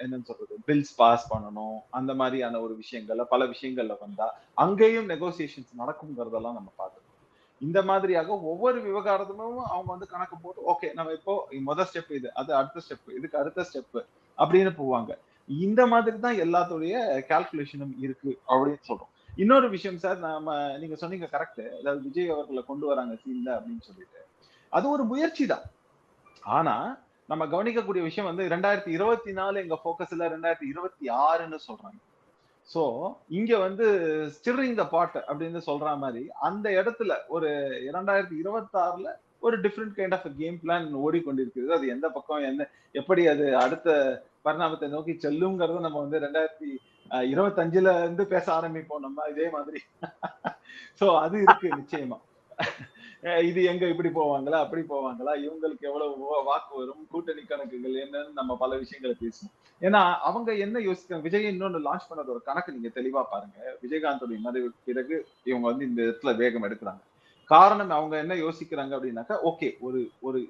என்னன்னு சொல்றது, பில்ஸ் பாஸ் பண்ணணும், அந்த மாதிரியான ஒரு விஷயங்கள்ல பல விஷயங்கள்ல வந்தா அங்கேயும் நெகோசியேஷன்ஸ் நடக்கும்ங்கிறதெல்லாம் நம்ம பார்க்கணும். இந்த மாதிரியாக ஒவ்வொரு விவகாரத்திலும் அவங்க வந்து கணக்கு போட்டு ஓகே நம்ம இப்போ முதல் ஸ்டெப் இது, அது அடுத்த ஸ்டெப், இதுக்கு அடுத்த ஸ்டெப் அப்படின்னு போவாங்க. இந்த மாதிரி தான் எல்லாத்துடைய கால்குலேஷனும் இருக்கு அப்படின்னு சொல்றோம். இன்னொரு விஷயம் சார், நாம நீங்க சொன்னீங்க கரெக்ட், அதாவது விஜய் அவர்களை கொண்டு வராங்க சீன்ல அப்படின்னு சொல்லிட்டு, அது ஒரு முயற்சி தான். ஆனா நம்ம கவனிக்கக்கூடிய விஷயம் வந்து 2024 எங்க போக்கஸ்ல 2026ன்னு சொல்றாங்க. சோ இங்க வந்து ஸ்டிரிங் த பாட் அப்படின்னு சொல்ற மாதிரி அந்த இடத்துல ஒரு 2026ல ஒரு different kind of game plan ஓடிக்கொண்டிருக்கிறது. அது எந்த பக்கம் என்ன எப்படி அது அடுத்த பரிணாமத்தை நோக்கி செல்லுங்கிறத நம்ம வந்து 2025ல இருந்து பேச ஆரம்பிப்போம் நம்ம இதே மாதிரி. சோ அது இருக்கு நிச்சயமா. இது எங்க இப்படி போவாங்களா அப்படி போவாங்களா, இவங்களுக்கு எவ்வளவு வாக்கு வரும், கூட்டணி கணக்குகள் என்னன்னு நம்ம பல விஷயங்களை பேசணும். ஏன்னா அவங்க என்ன யோசிக்கிறாங்க, விஜய் இன்னொன்னு லான்ச் பண்ணது ஒரு கணக்கு நீங்க தெளிவா பாருங்க. விஜயகாந்தோடைய மறைவுக்கு பிறகு இவங்க வந்து இந்த இடத்துல வேகம் எடுக்கிறாங்க. காரணம் அவங்க என்ன யோசிக்கிறாங்க அப்படின்னாக்கா, ஓகே ஒரு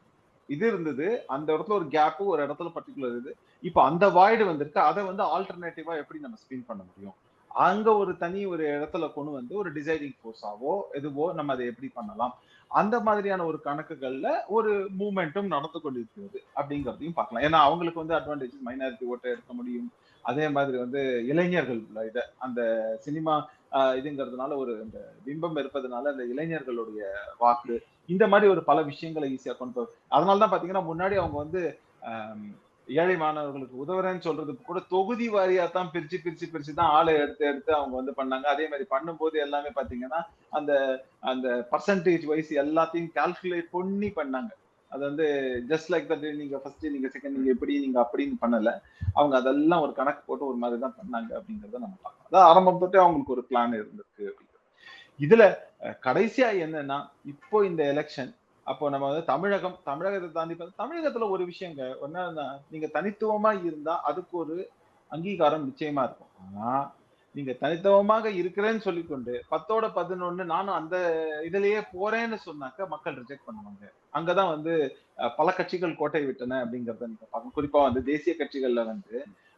இது இருந்தது, அந்த இடத்துல ஒரு கேப், ஒரு இடத்துல பர்டிகுலர் இது. இப்போ அந்த வாய்டு வந்திருக்கு. அதை வந்து ஆல்டர்னேட்டிவா எப்படி நம்ம ஸ்பின் பண்ண முடியும்? அங்க ஒரு தனி ஒரு இடத்துல கொண்டு வந்து ஒரு டிசைடிங் ஃபோர்ஸாவோ எதுவோ நம்ம அதை எப்படி பண்ணலாம்? அந்த மாதிரியான ஒரு கணக்குகள்ல ஒரு மூவ்மெண்ட்டும் நடந்து கொண்டிருக்கிறது அப்படிங்கிறதையும் பார்க்கலாம். ஏன்னா அவங்களுக்கு வந்து அட்வான்டேஜஸ், மைனாரிட்டி ஓட்டை எடுக்க முடியும். அதே மாதிரி வந்து இளைஞர்கள் இத அந்த சினிமா இதுங்கிறதுனால ஒரு இந்த பிம்பம் இருப்பதனால அந்த இளைஞர்களுடைய வாக்கு, இந்த மாதிரி ஒரு பல விஷயங்களை ஈஸியா கொண்டு அதனாலதான் பாத்தீங்கன்னா முன்னாடி அவங்க வந்து ஆஹ் ஏழை மாணவர்களுக்கு உதவுறேன்னு சொல்றதுக்கு கூட தொகுதி வாரியா தான் பிரிச்சு பிரிச்சு பிரிச்சு தான் ஆளை எடுத்து எடுத்து அவங்க வந்து பண்ணாங்க. அதே மாதிரி பண்ணும்போது எல்லாமே பாத்தீங்கன்னா அந்த அந்த பர்சன்டேஜ் வைஸ் எல்லாத்தையும் கால்குலேட் பண்ணி பண்ணாங்க. அது வந்து ஜஸ்ட் லைக் தட் நீங்க ஃபர்ஸ்ட் நீங்க செகண்ட் நீங்க எப்படி நீங்க அப்படின்னு பண்ணல. அவங்க அதெல்லாம் ஒரு கணக்கு போட்டு ஒரு மாதிரி தான் பண்ணாங்க அப்படிங்கறத நம்ம பார்க்கலாம். அதான் ஆரம்பம் தொட்டே அவங்களுக்கு ஒரு பிளான் இருந்திருக்கு அப்படிங்கிறது. இதுல கடைசியா என்னன்னா இப்போ இந்த எலெக்ஷன் அப்போ நம்ம வந்து தமிழகத்தை தாண்டி தமிழகத்துல ஒரு விஷயங்க என்னன்னா, நீங்க தனித்துவமா இருந்தா அதுக்கு ஒரு அங்கீகாரம் நிச்சயமா இருக்கும். ஆனா நீங்க தனித்துவமாக இருக்கிறேன்னு சொல்லிக்கொண்டு 10ஓட 11 நானும் அந்த இதுலயே போறேன்னு சொன்னாக்க மக்கள் ரிஜெக்ட் பண்ணுவாங்க. அங்கதான் வந்து பல கட்சிகள் கோட்டை விட்டன அப்படிங்கறத நீங்க பார்க்கணும். குறிப்பா வந்து தேசிய கட்சிகள்ல வந்து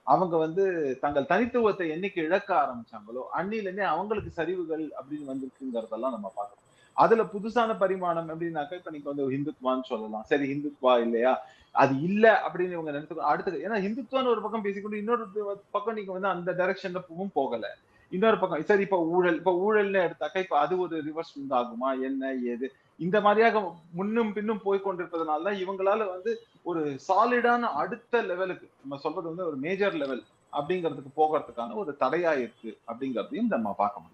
அவங்க வந்து தங்கள் தனித்துவத்தை என்னைக்கு இழக்க ஆரம்பிச்சாங்களோ அன்னில இருந்தே அவங்களுக்கு சரிவுகள் அப்படின்னு வந்திருக்குங்கிறதெல்லாம் நம்ம பார்க்கணும். அதுல புதுசான பரிமாணம் எப்படின்னாக்கா இப்ப நீங்க வந்து ஹிந்துத்வான்னு சொல்லலாம். சரி ஹிந்துத்வா இல்லையா, அது இல்ல அப்படின்னு இவங்க நினைத்து அடுத்தது, ஏன்னா ஹிந்துத்வான்னு ஒரு பக்கம் பேசிக்கொண்டு இன்னொரு பக்கம் நீங்க வந்து அந்த டைரக்ஷன்ல போகல. இன்னொரு பக்கம் சரி இப்ப ஊழல்னு எடுத்தாக்கா இப்ப அது ஒரு ரிவர்ஸ் ஆகுமா என்ன ஏது இந்த மாதிரியாக முன்னும் பின்னும் போய் கொண்டிருப்பதனால இவங்களால வந்து ஒரு சாலிடான அடுத்த லெவலுக்கு நம்ம சொல்றது வந்து ஒரு மேஜர் லெவல் அப்படிங்கிறதுக்கு போகிறதுக்கான ஒரு தடையா இருக்கு அப்படிங்கிறதையும் நம்ம பார்க்க முடியும்.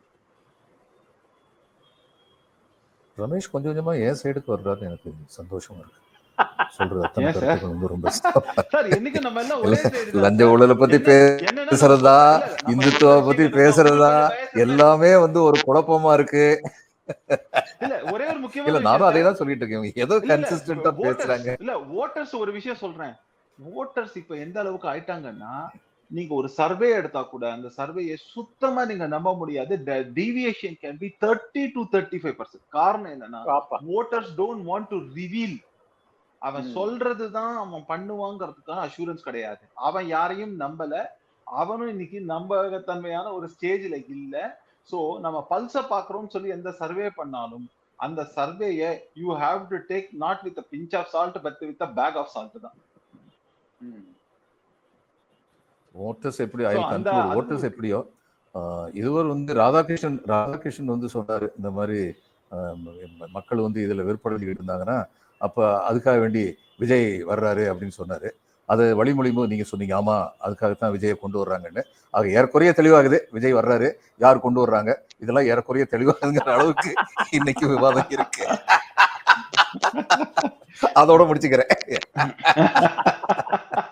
ரமேஷ் கொஞ்சம் கொஞ்சமா என் சைடுக்கு வர்றாரு, எனக்கு சந்தோஷமா இருக்கு. லஞ்ச ஊழலை பத்தி பேசுறதா, இந்துத்துவ பத்தி பேசுறதா எல்லாமே வந்து ஒரு குழப்பமா இருக்கு. இல்ல ஒரே ஒரு முக்கியமான நானும் அதே தான் சொல்லிட்டு இருக்கேன். ஏதோ கன்சிஸ்டன்ட்டா பேசுறாங்க. இல்ல வோட்டர்ஸ் ஒரு விஷயம் சொல்றேன். வோட்டர்ஸ் இப்ப எந்த அளவுக்கு ஆயிட்டாங்கன்னா, நீங்க ஒரு சர்வே எடுத்தா கூட அந்த சர்வேயை சுத்தமா நீங்க நம்ப முடியாது. Deviation can be 30 to 35%. காரணம் என்னன்னா, voters don't want to reveal. அவன் சொல்றதுதான் அவன் பண்ணுவாங்கிறதுக்கான அஷூரன்ஸ் கிடையாது. அவன் யாரையும் நம்பல. அவனும் இன்னைக்கு நம்பகத்தன்மையான ஒரு ஸ்டேஜ்ல இல்ல. சோ நம்ம பல்ஸ பாக்குறோம்னு சொல்லி எந்த சர்வே பண்ணாலும் அந்த சர்வேயை you have to take not with a pinch of salt but with a bag of salt தான். ஓட்டர்ஸ் எப்படி ஓட்டர்ஸ் எப்படியோ இதுவரை வந்து ராதாகிருஷ்ணன் வந்து சொன்னாரு, இந்த மாதிரி மக்கள் வந்து இதுல வெறுப்படைஞ்சிட்டு இருந்தாங்கன்னா அப்ப அதுக்காக வேண்டி விஜய் வர்றாரு அப்படின்னு சொன்னாரு. அது வழிமொழியும் போது நீங்க சொன்னீங்க, ஆமா அதுக்காகத்தான் விஜயை கொண்டு வர்றாங்கன்னு. ஆக ஏறக்குறைய தெளிவாகுது விஜய் வர்றாரு, யார் கொண்டு வர்றாங்க, இதெல்லாம் ஏறக்குறைய தெளிவாகுதுங்கிற அளவுக்கு இன்னைக்கு விவாதம் இருக்கு. அதோட முடிச்சுக்கிறேன்.